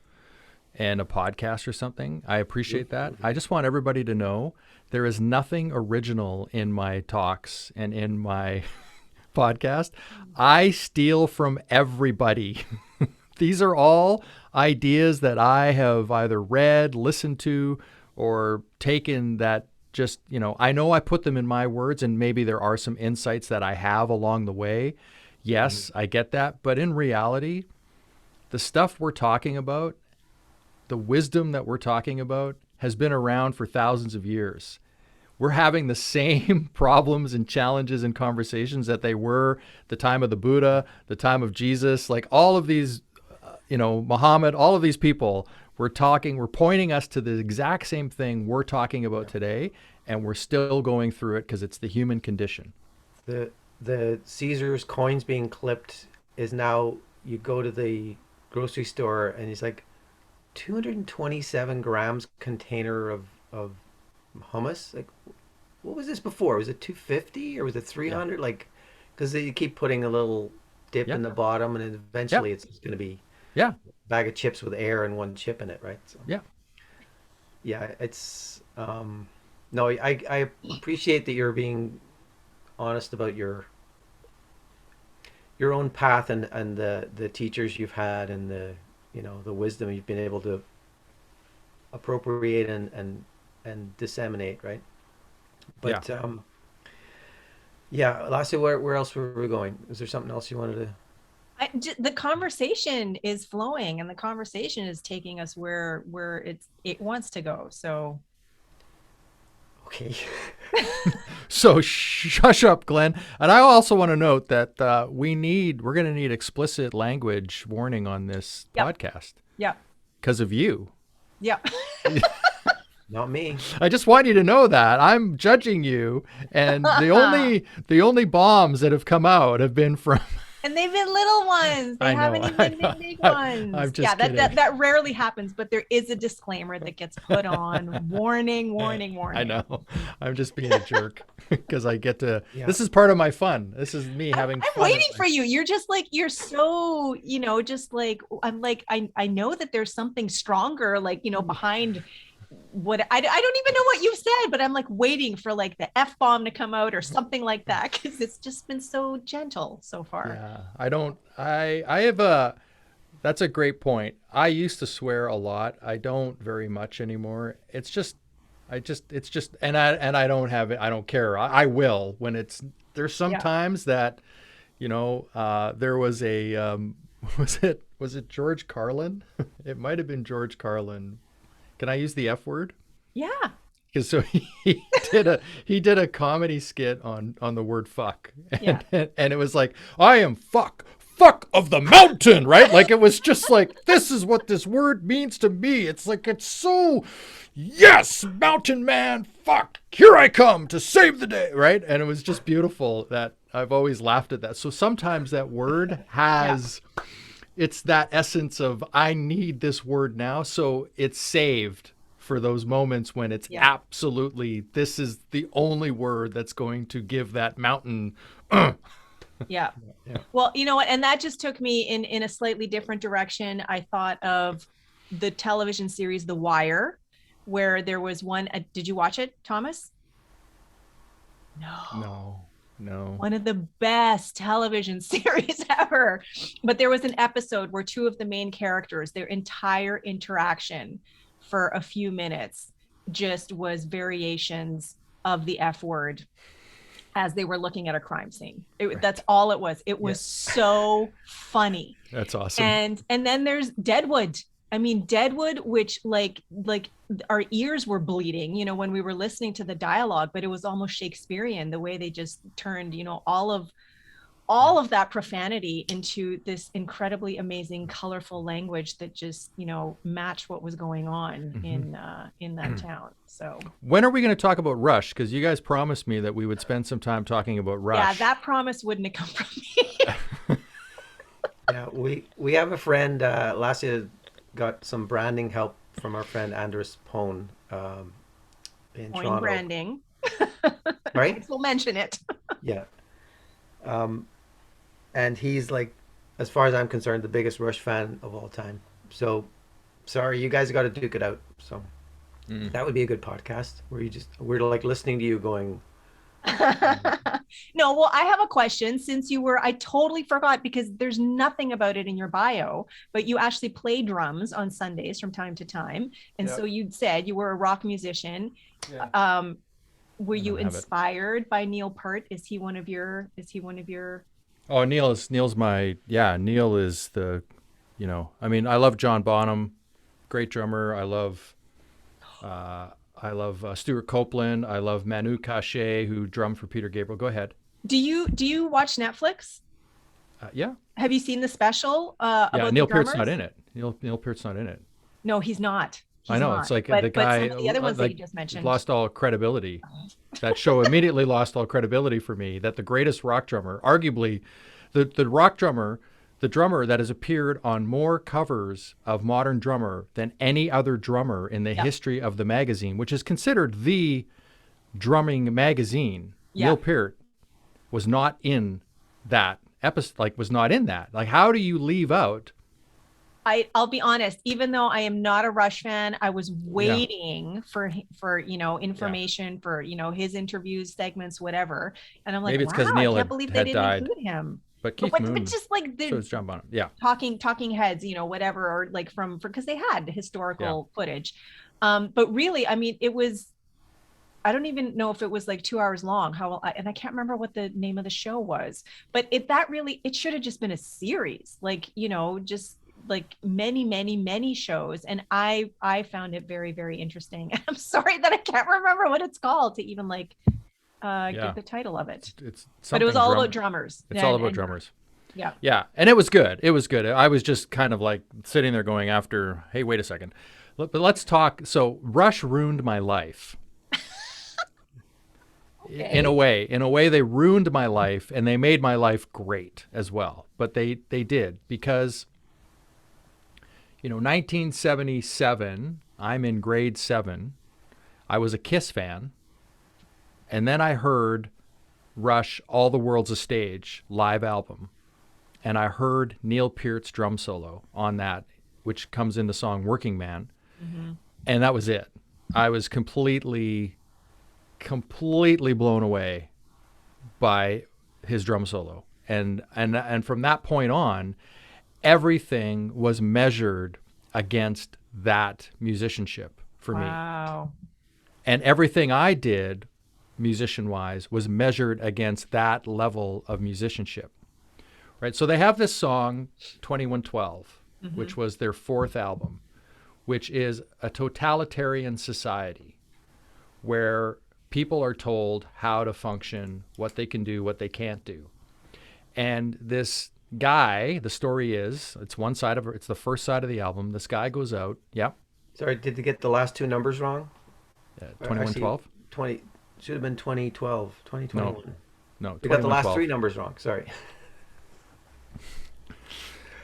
and a podcast or something. I appreciate that. I just want everybody to know there is nothing original in my talks and in my podcast. I steal from everybody. These are all ideas that I have either read, listened to, or taken that just, I know I put them in my words, and maybe there are some insights that I have along the way. Yes, I get that. But in reality, the stuff we're talking about, the wisdom that we're talking about, has been around for thousands of years. We're having the same problems and challenges and conversations that they were the time of the Buddha, the time of Jesus, like all of these, Muhammad, all of these people, we're pointing us to the exact same thing we're talking about today, and we're still going through it because it's the human condition. The Caesar's coins being clipped is now, you go to the grocery store and it's like 227 grams container of hummus. Like, what was this before? Was it 250 or was it 300? Yeah. Like, because you keep putting a little dip in the bottom, and eventually it's going to be a bag of chips with air and one chip in it, right? So, yeah, it's no, I appreciate that you're being honest about your own path and the teachers you've had, and the wisdom you've been able to appropriate and disseminate, right? But lastly, where else were we going? Is there something else you wanted to? The conversation is flowing, and the conversation is taking us where it wants to go. So Okay. So shush up, Glenn. And I also want to note that we're going to need explicit language warning on this podcast. Yeah. Because of you. Yeah. Not me. I just want you to know that I'm judging you, and the only bombs that have come out have been from. And they've been little ones. They haven't even been big ones. I'm just kidding. That rarely happens, but there is a disclaimer that gets put on. Warning, warning, warning. I know. I'm just being a jerk because I get to. Yeah. This is part of my fun. This is me having fun. I'm waiting for you. You're just like, you're so, just like, I'm like, I know that there's something stronger, like, behind I don't even know what you said, but I'm like waiting for like the F bomb to come out or something like that because it's just been so gentle so far. Yeah, I don't. I have a. That's a great point. I used to swear a lot. I don't very much anymore. It's just, and I don't have it. I don't care. I will when it's. There's Yeah. sometimes that, there was a. Was it George Carlin? It might have been George Carlin. Can I use the F word? Yeah. Because so he did a comedy skit on the word fuck, Yeah. and it was like, I am fuck of the mountain, right? Like it was just like, this is what this word means to me. It's like, it's so, yes, mountain man, fuck, here I come to save the day, right? And it was just beautiful. That I've always laughed at that. So sometimes that word Yeah. has, it's that essence of, I need this word now, so it's saved for those moments when it's Yeah. absolutely, this is the only word that's going to give that mountain. Yeah. Yeah. Well, you know what? And that just took me in a slightly different direction. I thought of the television series The Wire, where there was one. Did you watch it, Thomas? No. No, no. One of the best television series ever. But there was an episode where two of the main characters, their entire interaction for a few minutes just was variations of the F word as they were looking at a crime scene. Right. That's all it was. It Yeah. was so funny. That's awesome. And then there's Deadwood. I mean, Deadwood, which like our ears were bleeding, when we were listening to the dialogue, but it was almost Shakespearean, the way they just turned, all of that profanity into this incredibly amazing, colorful language that just, matched what was going on in that town. So When are we going to talk about Rush? Because you guys promised me that we would spend some time talking about Rush. yeah, that promise wouldn't have come from me. Yeah, we have a friend. Last year, got some branding help from our friend Andres Pone in Coin Toronto. branding. Right? We'll mention it. Yeah. And he's like, as far as I'm concerned, the biggest Rush fan of all time. So, sorry, you guys got to duke it out. So, that would be a good podcast where we're like listening to you going, No, well, I have a question since I totally forgot because there's nothing about it in your bio, but you actually play drums on Sundays from time to time. And Yep. so you said you were a rock musician. Yeah. Were you don't have it. inspired by Neil Peart? Is he one of your Oh, Neil is the, I mean, I love John Bonham, great drummer. I love Stuart Copeland. I love Manu Katché, who drummed for Peter Gabriel. Go ahead. Do you watch Netflix? Yeah. Have you seen the special Yeah. about Neil the Peart's drummers? not in it. Neil Peart's not in it. No, he's not. I He's know. not. It's like But the guy, some of the other ones that like, you just mentioned. lost all credibility. That show immediately lost all credibility for me. That the greatest rock drummer, arguably, the rock drummer, the drummer that has appeared on more covers of Modern Drummer than any other drummer in the Yeah. history of the magazine, which is considered the drumming magazine. Yeah. Neil Peart was not in that episode. Like, was not in that. Like, how do you leave out? I'll be honest, even though I am not a Rush fan, I was waiting for information for his interviews, segments, whatever. And I'm like, Maybe it's because wow, Neil I can't believe they had didn't died. include him. But Keith But Moon, just like so the is John Bonham. Yeah. talking heads, whatever, or like because they had historical footage. But really, I mean, I don't even know if it was like 2 hours long. And I can't remember what the name of the show was, but it should have just been a series, like, just like many shows. And I found it very, very interesting. I'm sorry that I can't remember what it's called to even like give the title of it. It's But it was something all about drummers. It's all about drummers. Yeah. Yeah. And it was good. It was good. I was just kind of like sitting there going after, hey, wait a second. But let's talk. So Rush ruined my life. Okay. In a way, they ruined my life, and they made my life great as well. But they did, because 1977, I'm in grade 7. I was a Kiss fan. And then I heard Rush, All the World's a Stage live album. And I heard Neil Peart's drum solo on that, which comes in the song Working Man. Mm-hmm. And that was it. I was completely blown away by his drum solo. And from that point on, everything was measured against that musicianship for me. Wow. And everything I did musician wise was measured against that level of musicianship. Right? So they have this song 2112, which was their fourth album, which is a totalitarian society where people are told how to function, what they can do, what they can't do. And this guy, the story is, it's the first side of the album. This guy goes out. Yep. Sorry, did they get the last two numbers wrong? 2112? 20 should have been 2012, 2021. No, We got the last 2112. three numbers wrong. Sorry.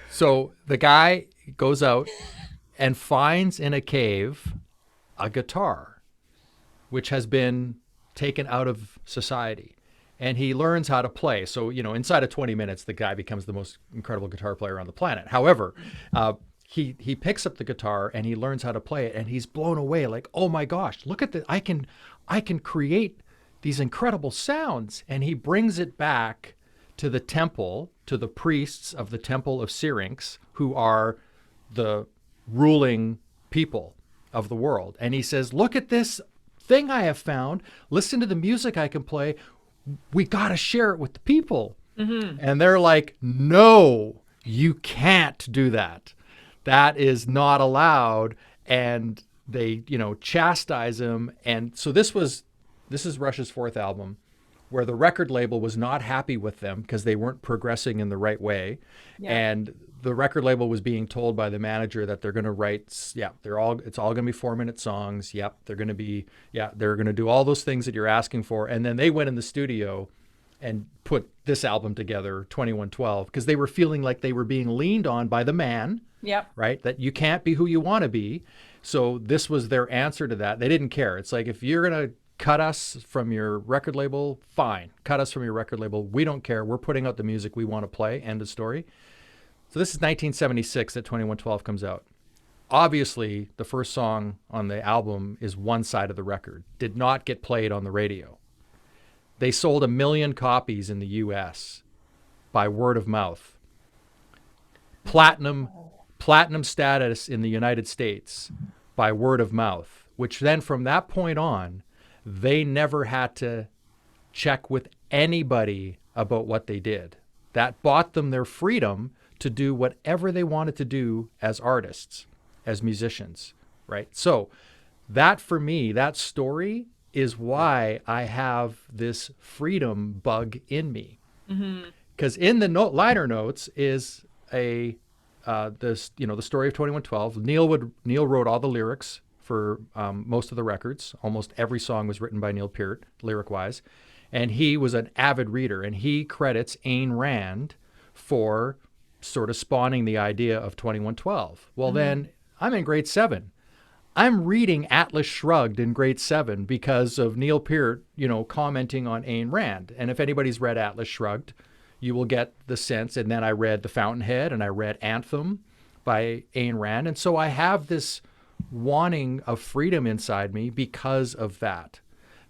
So the guy goes out and finds in a cave a guitar, which has been taken out of society. And he learns how to play. So, inside of 20 minutes, the guy becomes the most incredible guitar player on the planet. However, he picks up the guitar and he learns how to play it, and he's blown away. Like, oh my gosh, look at that! I can create these incredible sounds. And he brings it back to the temple, to the priests of the temple of Syrinx, who are the ruling people of the world. And he says, look at this thing I have found. Listen to the music I can play. We got to share it with the people. And they're like, no, you can't do that. That is not allowed. And they, chastise him. And so this is Rush's fourth album, where the record label was not happy with them because they weren't progressing in the right way. Yeah. And the record label was being told by the manager that they're going to write, it's all going to be 4-minute songs. Yep. They're going to do all those things that you're asking for. And then they went in the studio and put this album together, 2112, because they were feeling like they were being leaned on by the man. Yep. Right. That you can't be who you want to be. So this was their answer to that. They didn't care. It's like, if you're going to cut us from your record label, fine. Cut us from your record label. We don't care. We're putting out the music we want to play. End of story. So this is 1976 that 2112 comes out. Obviously, the first song on the album is one side of the record. Did not get played on the radio. They sold 1 million copies in the US by word of mouth. Platinum status in the United States by word of mouth, which then from that point on, they never had to check with anybody about what they did. That bought them their freedom to do whatever they wanted to do as artists, as musicians, right? So that, for me, that story is why I have this freedom bug in me. Because in the liner notes is the story of 2112. Neil wrote all the lyrics for most of the records. Almost every song was written by Neil Peart, lyric-wise. And he was an avid reader, and he credits Ayn Rand for sort of spawning the idea of 2112. Well, then I'm in grade 7. I'm reading Atlas Shrugged in grade 7 because of Neil Peart, commenting on Ayn Rand. And if anybody's read Atlas Shrugged, you will get the sense. And then I read The Fountainhead, and I read Anthem by Ayn Rand. And so I have this wanting of freedom inside me because of that.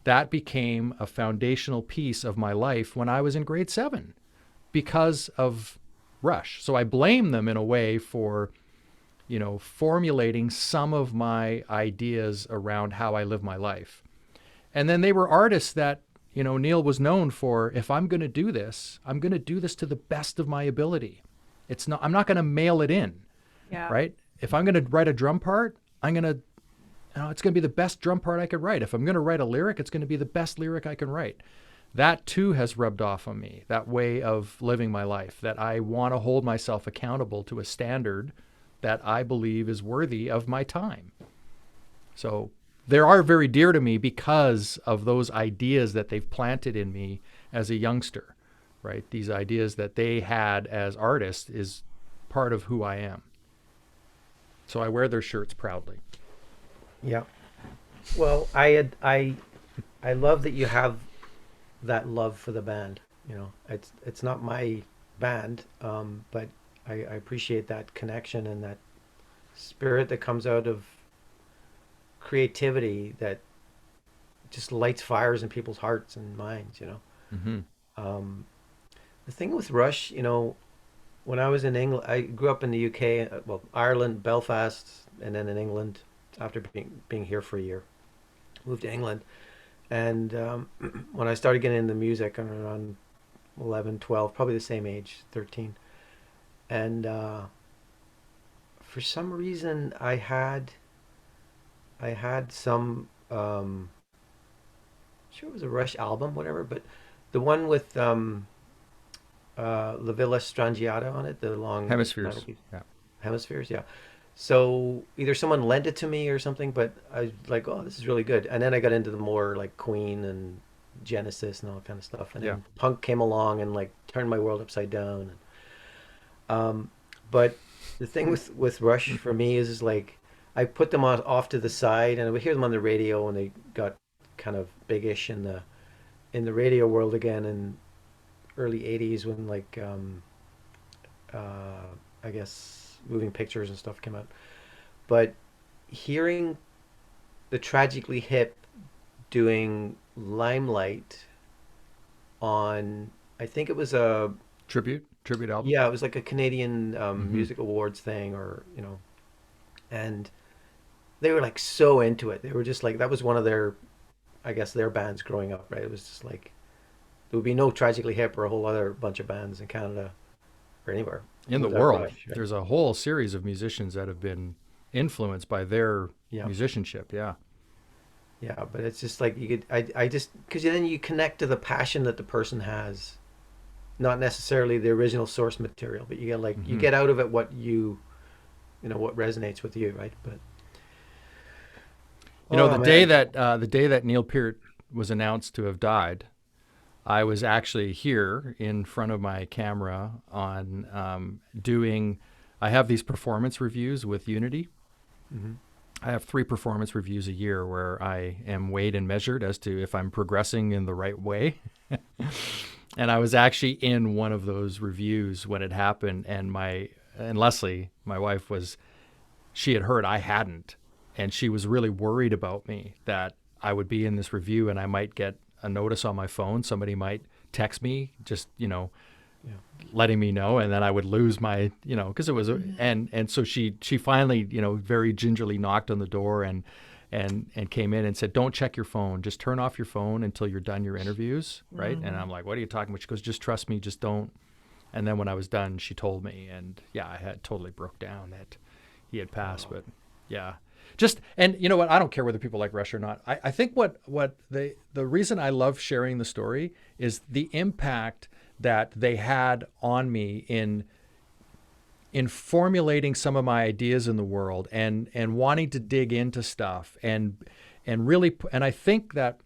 That became a foundational piece of my life when I was in grade 7 because of Rush. So I blame them in a way for, formulating some of my ideas around how I live my life. And then they were artists that, Neil was known for, if I'm going to do this, I'm going to do this to the best of my ability. I'm not going to mail it in. Yeah. Right? If I'm going to write a drum part, it's going to be the best drum part I could write. If I'm going to write a lyric, it's going to be the best lyric I can write. That too has rubbed off on me, that way of living my life, that I want to hold myself accountable to a standard that I believe is worthy of my time. So they are very dear to me because of those ideas that they've planted in me as a youngster, right? These ideas that they had as artists is part of who I am. So I wear their shirts proudly. Yeah. Well, I love that you have that love for the band. It's not my band, but I appreciate that connection and that spirit that comes out of creativity that just lights fires in people's hearts and minds, you know. Mm-hmm. Um, the thing with Rush, you know, when I was in England, I grew up in the UK, well, Ireland, Belfast, and then in England after being here for a year. Moved to England, and when I started getting into music, I was around 11, 12, probably the same age, 13, and for some reason I had some sure it was a Rush album, whatever, but the one with La Villa Strangiata on it, the long Hemispheres. title piece. Yeah. Hemispheres, yeah. So either someone lent it to me or something, but I was like, oh, this is really good. And then I got into the more like Queen and Genesis and all that kind of stuff. And Yeah. then punk came along and like turned my world upside down. But the thing with Rush for me is like I put them off to the side, and I would hear them on the radio, and they got kind of big-ish in the radio world again in early '80s when like I guess moving pictures and stuff came out. But hearing the Tragically Hip doing Limelight on, I think it was a, Tribute album. yeah, it was like a Canadian Mm-hmm. music awards thing, or you know, and they were like so into it. They were just like that was one of their, I guess their bands growing up, right? It was just like there would be no Tragically Hip or a whole other bunch of bands in Canada or anywhere In the without world, Rush, right? there's a whole series of musicians that have been influenced by their Yeah. musicianship. Yeah. Yeah, but it's just like you could, I just, because then you connect to the passion that the person has, not necessarily the original source material, but you get like, you Mm-hmm. get out of it what what resonates with you, right? But, You know, oh man. the day that Neil Peart was announced to have died, I was actually here in front of my camera on doing. I have these performance reviews with Unity. Hmm. I have 3 performance reviews a year where I am weighed and measured as to if I'm progressing in the right way. And I was actually in one of those reviews when it happened, and Leslie, my wife, she had heard I hadn't, and she was really worried about me that I would be in this review and I might get a notice on my phone. Somebody might text me, just Yeah. letting me know, and then I would lose my, because it was, and so she finally, very gingerly knocked on the door and came in and said, "Don't check your phone. Just turn off your phone until you're done your interviews." Right. And I'm like, "What are you talking about?" She goes, "Just trust me. Just don't." And then when I was done, she told me, and yeah, I had totally broke down that he had passed. Wow. But yeah, just, and you know what? I don't care whether people like Rush or not. I think what the reason I love sharing the story is the impact that they had on me in formulating some of my ideas in the world and wanting to dig into stuff and really, and I think that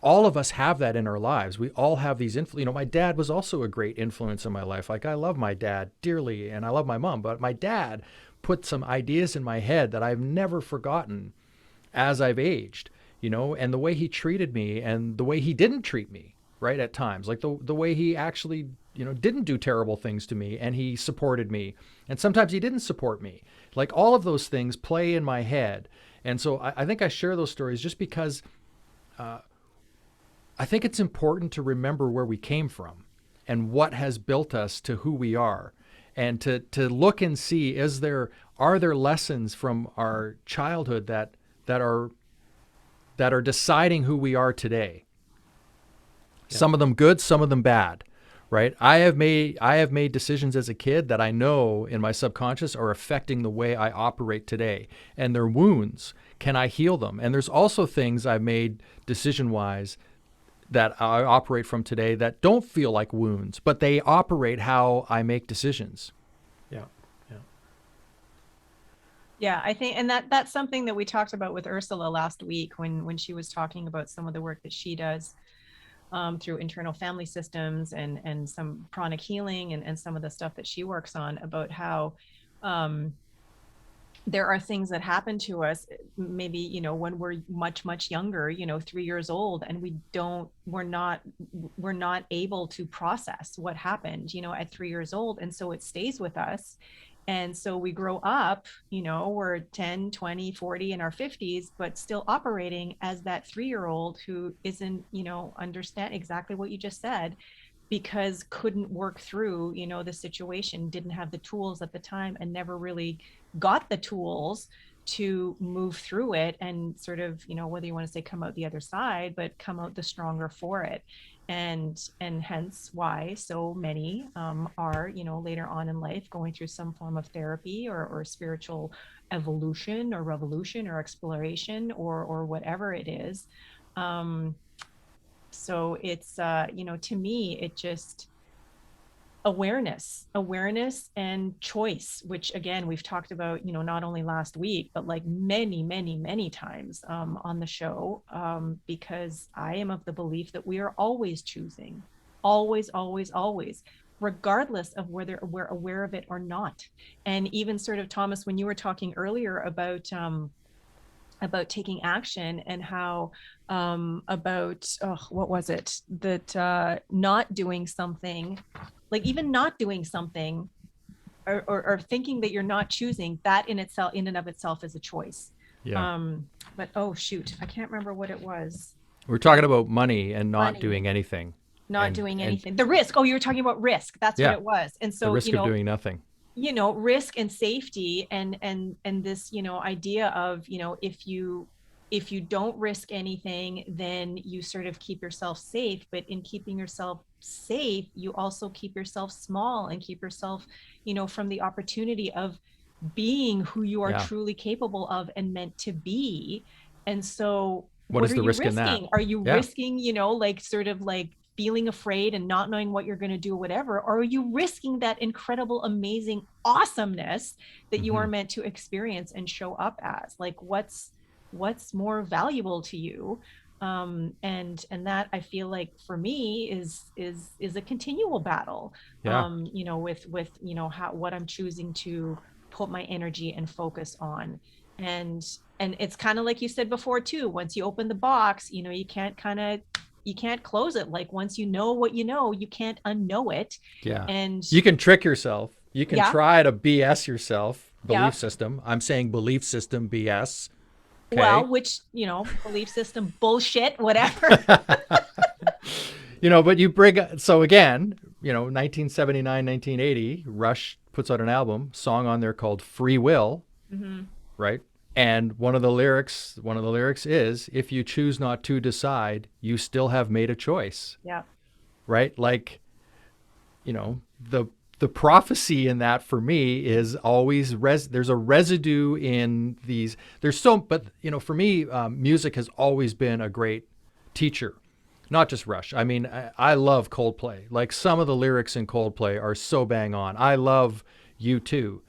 all of us have that in our lives. We all have these influence. My dad was also a great influence in my life. Like, I love my dad dearly and I love my mom, but my dad put some ideas in my head that I've never forgotten as I've aged, and the way he treated me and the way he didn't treat me, right, at times, like the way he actually, didn't do terrible things to me, and he supported me. And sometimes he didn't support me. Like, all of those things play in my head. And so I think I share those stories just because I think it's important to remember where we came from and what has built us to who we are, and to look and see, are there lessons from our childhood that are deciding who we are today. Yeah. Some of them good, some of them bad, right? I have made decisions as a kid that I know in my subconscious are affecting the way I operate today. And they're wounds. Can I heal them? And there's also things I've made decision-wise that I operate from today that don't feel like wounds, but they operate how I make decisions. Yeah. Yeah. Yeah, I think, and that's something that we talked about with Ursula last week when she was talking about some of the work that she does through internal family systems and some chronic healing and some of the stuff that she works on, about how um, there are things that happen to us, maybe, when we're much younger, 3 years old, and we're not able to process what happened, at 3 years old. And so it stays with us. And so we grow up, we're 10, 20, 40 in our 50s, but still operating as that 3-year-old who isn't, understand exactly what you just said, because couldn't work through, the situation, didn't have the tools at the time, and never really got the tools to move through it and sort of, whether you want to say come out the other side, but come out the stronger for it. And hence why so many are, later on in life going through some form of therapy or spiritual evolution or revolution or exploration or whatever it is. So it's to me, it just awareness and choice, which again we've talked about, not only last week but like many times on the show, because I am of the belief that we are always choosing, always, regardless of whether we're aware of it or not. And even sort of, Thomas, when you were talking earlier about taking action, and how about what was it, that not doing something, like even not doing something, or thinking that you're not choosing, that in and of itself is a choice. Yeah. But oh shoot, I can't remember what it was. We're talking about money and not Money. doing anything. Not doing anything. The risk. Oh, you were talking about risk. That's what Yeah, it was. And the so, risk of doing nothing. Risk and safety, and this, idea of, if you don't risk anything, then you sort of keep yourself safe. But in keeping yourself safe, you also keep yourself small and keep yourself, from the opportunity of being who you are Yeah. truly capable of and meant to be. And so What is are the you risk in risking? that? Are you Yeah. risking, like sort of like feeling afraid and not knowing what you're going to do, whatever? Or are you risking that incredible, amazing awesomeness that you are meant to experience and show up as? Like what's more valuable to you? And that, I feel like, for me is a continual battle, Yeah. with what I'm choosing to put my energy and focus on. And it's kind of like you said before too, once you open the box, you can't close it. Like once you know what you know, you can't unknow it. Yeah. And You can trick yourself. You can yeah, try to BS yourself. yeah. Belief system. I'm saying belief system BS. Well, Okay. which, belief system bullshit, whatever. But you bring, so again, 1979, 1980, Rush puts out an album, song on there called Free Will, Mm-hmm. right? And one of the lyrics is, if you choose not to decide, you still have made a choice, Yeah. right? Like, the prophecy in that for me is always there's a residue in these. But for me, music has always been a great teacher, not just Rush. I mean, I love Coldplay. Like some of the lyrics in Coldplay are so bang on. I love U2.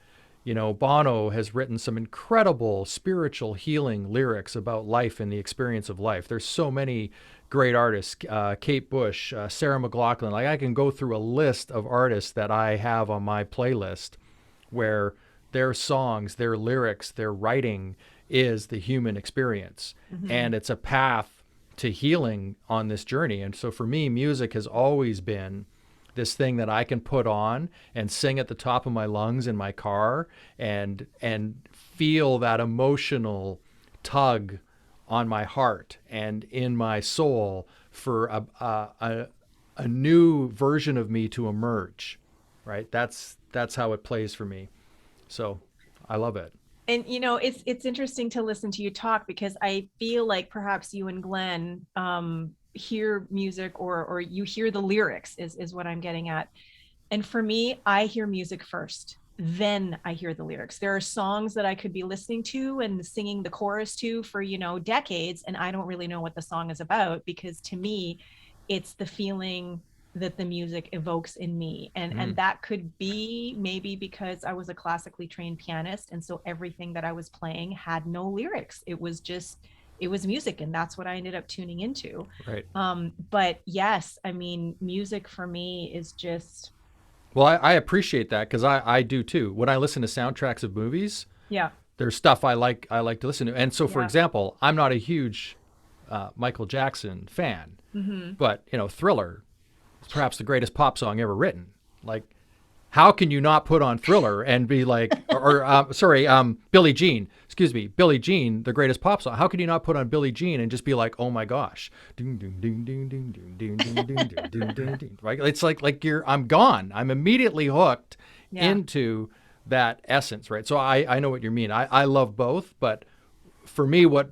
Bono has written some incredible spiritual healing lyrics about life and the experience of life. There's so many great artists, Kate Bush, Sarah McLachlan. Like I can go through a list of artists that I have on my playlist where their songs, their lyrics, their writing is the human experience. Mm-hmm. And it's a path to healing on this journey. And so for me, music has always been this thing that I can put on and sing at the top of my lungs in my car and feel that emotional tug on my heart and in my soul for a new version of me to emerge, right? That's how it plays for me. So I love it. And it's interesting to listen to you talk, because I feel like perhaps you and Glenn hear music, or you hear the lyrics is what I'm getting at. And for me, I hear music first, then I hear the lyrics. There are songs that I could be listening to and singing the chorus to for decades, and I don't really know what the song is about, because to me it's the feeling that the music evokes in me. And that could be maybe because I was a classically trained pianist, and so everything that I was playing had no lyrics. It was music, and that's what I ended up tuning into. Right. But yes, I mean, music for me is just. Well, I appreciate that, because I do too. When I listen to soundtracks of movies, Yeah. there's stuff I like to listen to. And so, for Yeah. example, I'm not a huge Michael Jackson fan, Mm-hmm. but Thriller is perhaps the greatest pop song ever written. Like, How can you not put on Thriller and be like, Billie Jean, excuse me, Billie Jean, the greatest pop song. How can you not put on Billie Jean and just be like, oh my gosh, ding, ding, ding, ding, ding, ding, ding, ding, ding, ding, ding, ding, ding. Right? It's like I'm gone. I'm immediately hooked Yeah. into that essence, right? So I know what you mean. I love both, but for me, what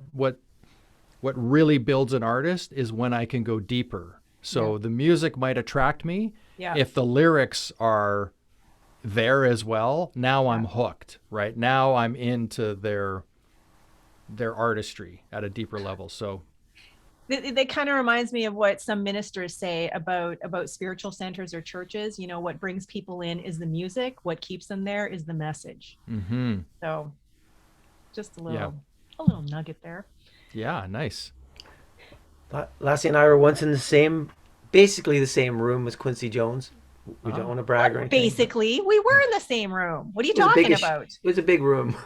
really builds an artist is when I can go deeper. So the music might attract me. Yeah. If the lyrics are there as well, now I'm hooked, right? Now I'm into their artistry at a deeper level. So That kind of reminds me of what some ministers say about spiritual centers or churches. What brings people in is the music. What keeps them there is the message. So just a little nugget there. Yeah, nice. Lassie and I were once in basically the same room as Quincy Jones. We don't want to brag or anything. Basically, we were in the same room. What are you It was talking about? It was a big room.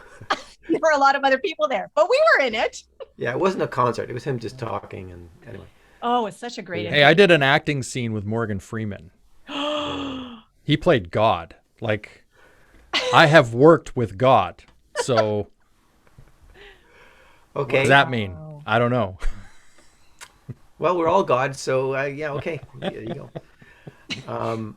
There were a lot of other people there, but we were in it. Yeah, it wasn't a concert. It was him just talking. And anyway. Oh, it's such a great Hey, I did an acting scene with Morgan Freeman. He played God. Like, I have worked with God. So Okay. what does that mean? I don't know. Well, we're all God, so yeah, okay. There you go.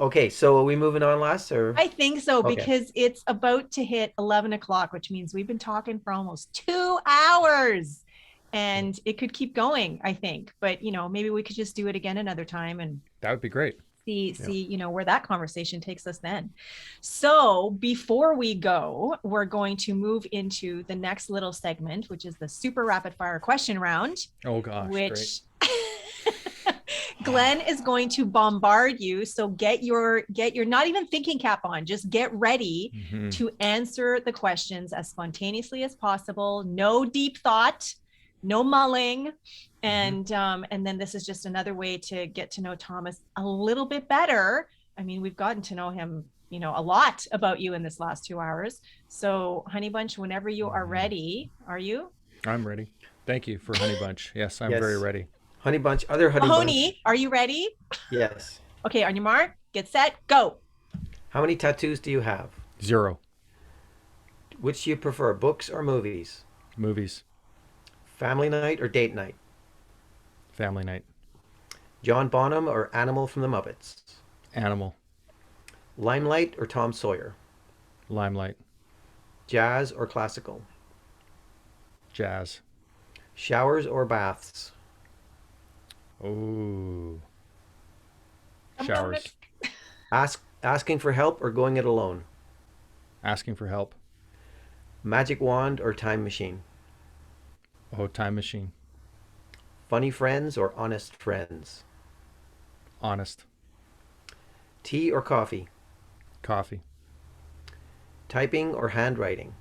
Okay, so are we moving on, Lass? Or I think so, Okay. because it's about to hit 11 o'clock, which means we've been talking for almost 2 hours, and it could keep going, I think. But, maybe we could just do it again another time and That would be great. see where that conversation takes us then. So before we go, we're going to move into the next little segment, which is the super rapid fire question round, Oh gosh, which great. Glenn is going to bombard you. So get your not even thinking cap on, just get ready to answer the questions as spontaneously as possible. No deep thought, no mulling. And then this is just another way to get to know Thomas a little bit better. I mean, we've gotten to know him, a lot about you in this last 2 hours. So Honey Bunch, whenever you are ready, are you? I'm ready. Thank you for Honey Bunch. Yes, I'm Yes. very ready. Honey Bunch, other Honey Mahoney, Bunch. are you ready? Yes. Okay, on your mark, get set, go. How many tattoos do you have? 0. Which do you prefer, books or movies? Movies. Family night or date night? Family night. John Bonham or Animal from the Muppets? Animal. Limelight or Tom Sawyer? Limelight. Jazz or classical? Jazz. Showers or baths? Oh. Showers. Asking for help or going it alone? Asking for help. Magic wand or time machine? Oh, time machine. Funny friends or honest friends? Honest. Tea or coffee? Coffee. Typing or handwriting?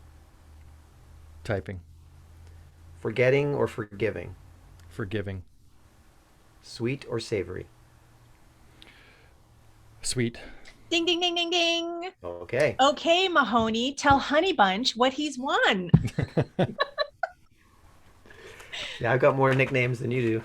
Typing. Forgetting or forgiving? Forgiving. Sweet or savory? Sweet. Ding, ding, ding, ding, ding. Okay. Okay, Mahoney, tell Honey Bunch what he's won. Yeah, I've got more nicknames than you do.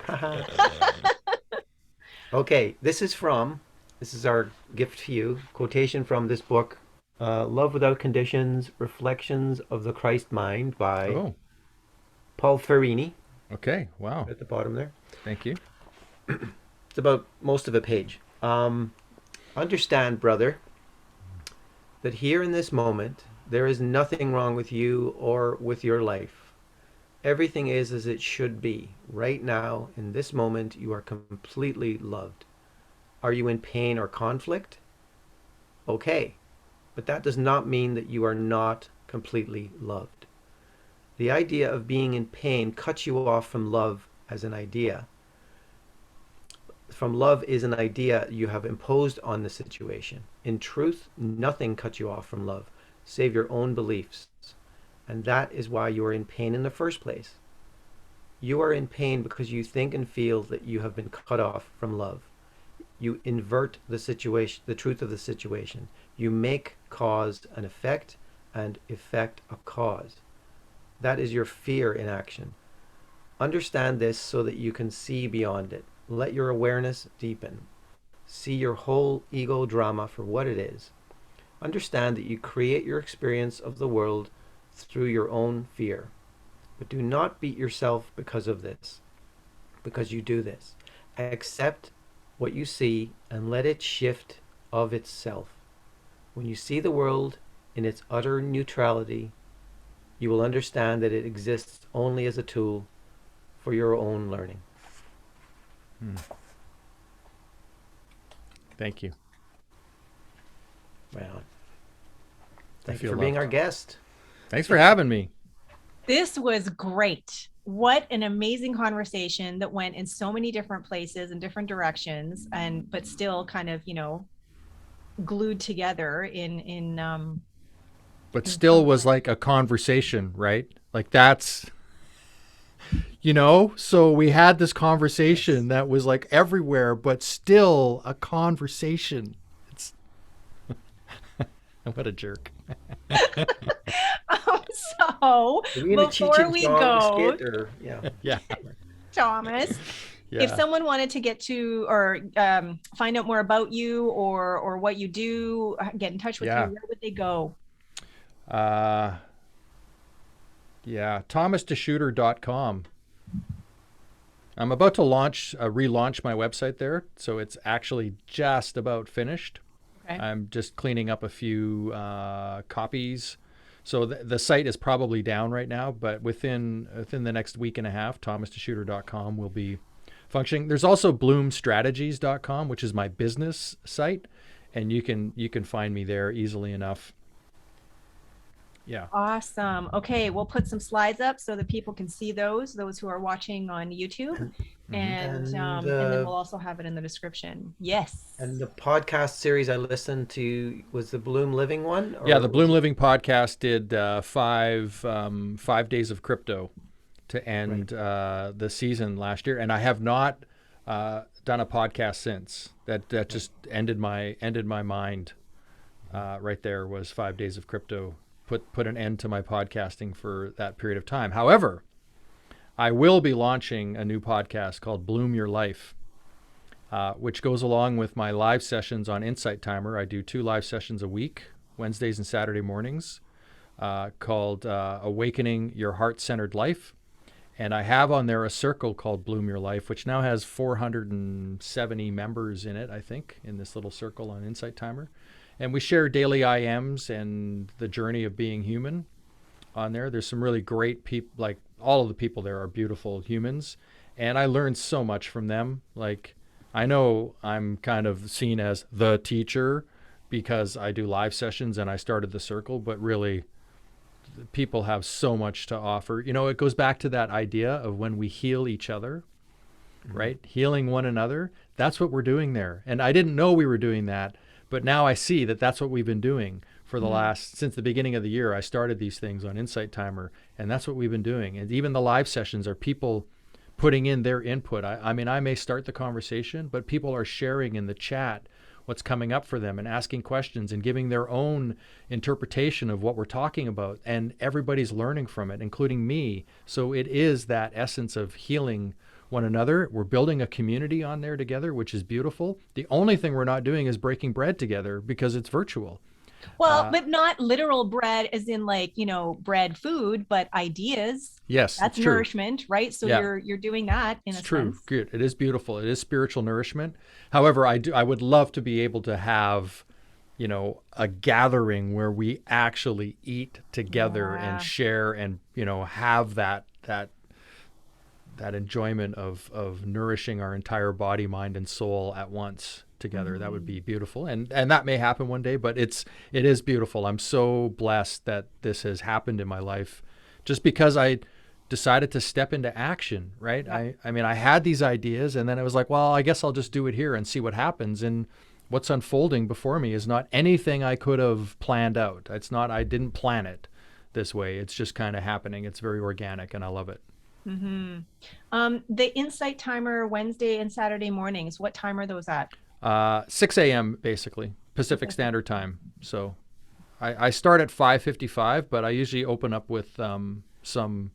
Okay, this is our gift to you, quotation from this book, Love Without Conditions, Reflections of the Christ Mind by Oh, Paul Ferrini, okay. Wow. at the bottom there. Thank you. It's about most of a page. Understand, brother, that here in this moment, there is nothing wrong with you or with your life. Everything is as it should be. Right now, in this moment, you are completely loved. Are you in pain or conflict? Okay, but that does not mean that you are not completely loved. The idea of being in pain cuts you off from love as an idea. From love is an idea you have imposed on the situation. In truth, nothing cuts you off from love, save your own beliefs. And that is why you are in pain in the first place. You are in pain because you think and feel that you have been cut off from love. You invert the situation, the truth of the situation. You make cause an effect and effect a cause. That is your fear in action. Understand this so that you can see beyond it. Let your awareness deepen. See your whole ego drama for what it is. Understand that you create your experience of the world through your own fear. But do not beat yourself because of this, because you do this. Accept what you see and let it shift of itself. When you see the world in its utter neutrality, you will understand that it exists only as a tool for your own learning. Thank you. Right on. Thank you feel for being loved. our guest. Thanks for having me. This was great. What an amazing conversation that went in so many different places and different directions, and but still kind of, glued together But in still some was like a conversation, right? Like that's, so we had this conversation that was like everywhere, but still a conversation. It's what a jerk. So Are we in a Cheech before and we Chong go, skit or Yeah. Thomas, if Yeah. someone wanted to get to or find out more about you or what you do, get in touch with you, Yeah. where would they go? Yeah. ThomasDeSchutter.com. I'm about to relaunch my website there. So it's actually just about finished. Okay. I'm just cleaning up a few copies. So the site is probably down right now, but within the next week and a half, thomasdeschutter.com will be functioning. There's also bloomstrategies.com, which is my business site, and you can find me there easily enough. Yeah. Awesome. Okay, we'll put some slides up so that people can see those who are watching on YouTube. And then we'll also have it in the description. Yes. And the podcast series I listened to was the Bloom Living one? Yeah, the Bloom Living podcast did 5 days of crypto to end the season last year, and I have not done a podcast since. That just ended my mind. Right there was 5 days of crypto. Put an end to my podcasting for that period of time. However, I will be launching a new podcast called Bloom Your Life, which goes along with my live sessions on Insight Timer. I do 2 live sessions a week, Wednesdays and Saturday mornings, called Awakening Your Heart-Centered Life. And I have on there a circle called Bloom Your Life, which now has 470 members in it, I think, in this little circle on Insight Timer. And we share daily IMs and the journey of being human on there. There's some really great people, like all of the people there are beautiful humans. And I learned so much from them. Like, I know I'm kind of seen as the teacher because I do live sessions and I started the circle, but really people have so much to offer. It goes back to that idea of when we heal each other, right? Healing one another. That's what we're doing there. And I didn't know we were doing that, but now I see that that's what we've been doing for the since the beginning of the year. I started these things on Insight Timer, and that's what we've been doing. And even the live sessions are people putting in their input. I mean, I may start the conversation, but people are sharing in the chat what's coming up for them and asking questions and giving their own interpretation of what we're talking about. And everybody's learning from it, including me. So it is that essence of healing one another. We're building a community on there together, which is beautiful. The only thing we're not doing is breaking bread together because it's virtual. Well, but not literal bread as in like, bread food, but ideas. Yes, that's it's true. Nourishment, right? So you're doing that in a true. sense. Good. It is beautiful. It is spiritual nourishment. However, I would love to be able to have, a gathering where we actually eat together and share and, have that enjoyment of nourishing our entire body, mind, and soul at once together. That would be beautiful. And that may happen one day, but it is beautiful. I'm so blessed that this has happened in my life just because I decided to step into action, right? Yeah. I mean, I had these ideas and then I was like, well, I guess I'll just do it here and see what happens. And what's unfolding before me is not anything I could have planned out. I didn't plan it this way. It's just kind of happening. It's very organic and I love it. The Insight Timer Wednesday and Saturday mornings, what time are those at? 6 a.m. basically, Pacific Standard Time. So I start at 5:55, but I usually open up with some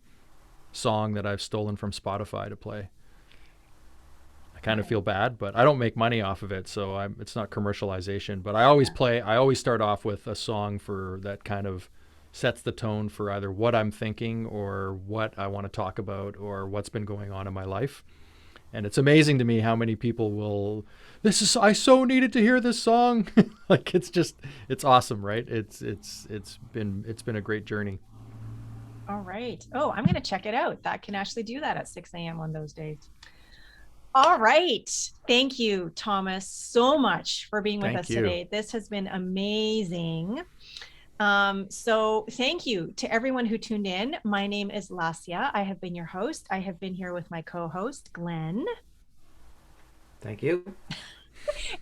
song that I've stolen from Spotify to play. I kind of feel bad, but I don't make money off of it, so it's not commercialization. But I always start off with a song for that kind of sets the tone for either what I'm thinking or what I want to talk about or what's been going on in my life. And it's amazing to me how many people I so needed to hear this song. Like it's awesome, right? It's been a great journey. All right. Oh, I'm going to check it out. That can actually do that at 6 a.m. on those days. All right. Thank you, Thomas, so much for being with us today. This has been amazing. So thank you to everyone who tuned in. My name is Lasia. I have been your host. I have been here with my co-host, Glenn. Thank you.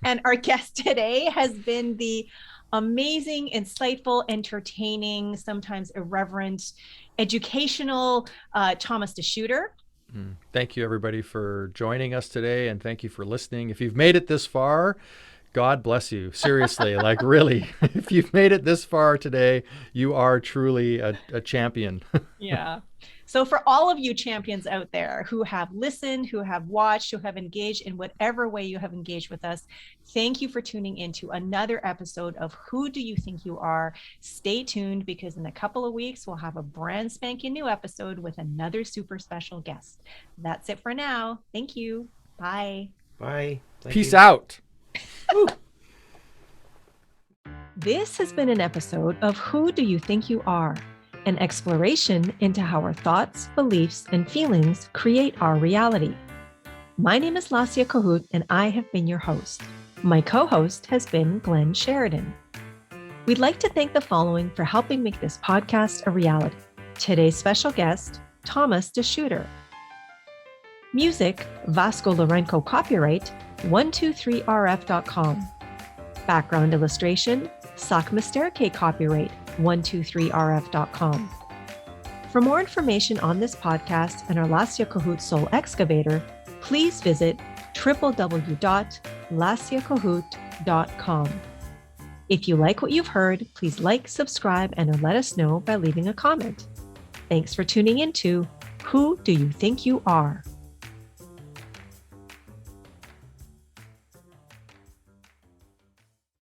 And our guest today has been the amazing, insightful, entertaining, sometimes irreverent, educational Thomas DeSchutter. Thank you, everybody, for joining us today, and thank you for listening. If you've made it this far, God bless you. Seriously, like really, if you've made it this far today, you are truly a champion. Yeah. So for all of you champions out there who have listened, who have watched, who have engaged in whatever way you have engaged with us, thank you for tuning into another episode of Who Do You Think You Are? Stay tuned, because in a couple of weeks, we'll have a brand spanking new episode with another super special guest. That's it for now. Thank you. Bye. Bye. Peace out. This has been an episode of Who Do You Think You Are? An exploration into how our thoughts, beliefs, and feelings create our reality. My name is Lasia Cahoot, and I have been your host. My co-host has been Glenn Sheridan. We'd like to thank the following for helping make this podcast a reality. Today's special guest, Thomas DeSchutter. Music, Vasco Lorenco copyright, 123rf.com. Background illustration, Sakma Sterke copyright, 123rf.com. For more information on this podcast and our Lasia Cahoot Soul Excavator, please visit www.lasiacahoot.com. If you like what you've heard, please like, subscribe, and let us know by leaving a comment. Thanks for tuning into Who Do You Think You Are?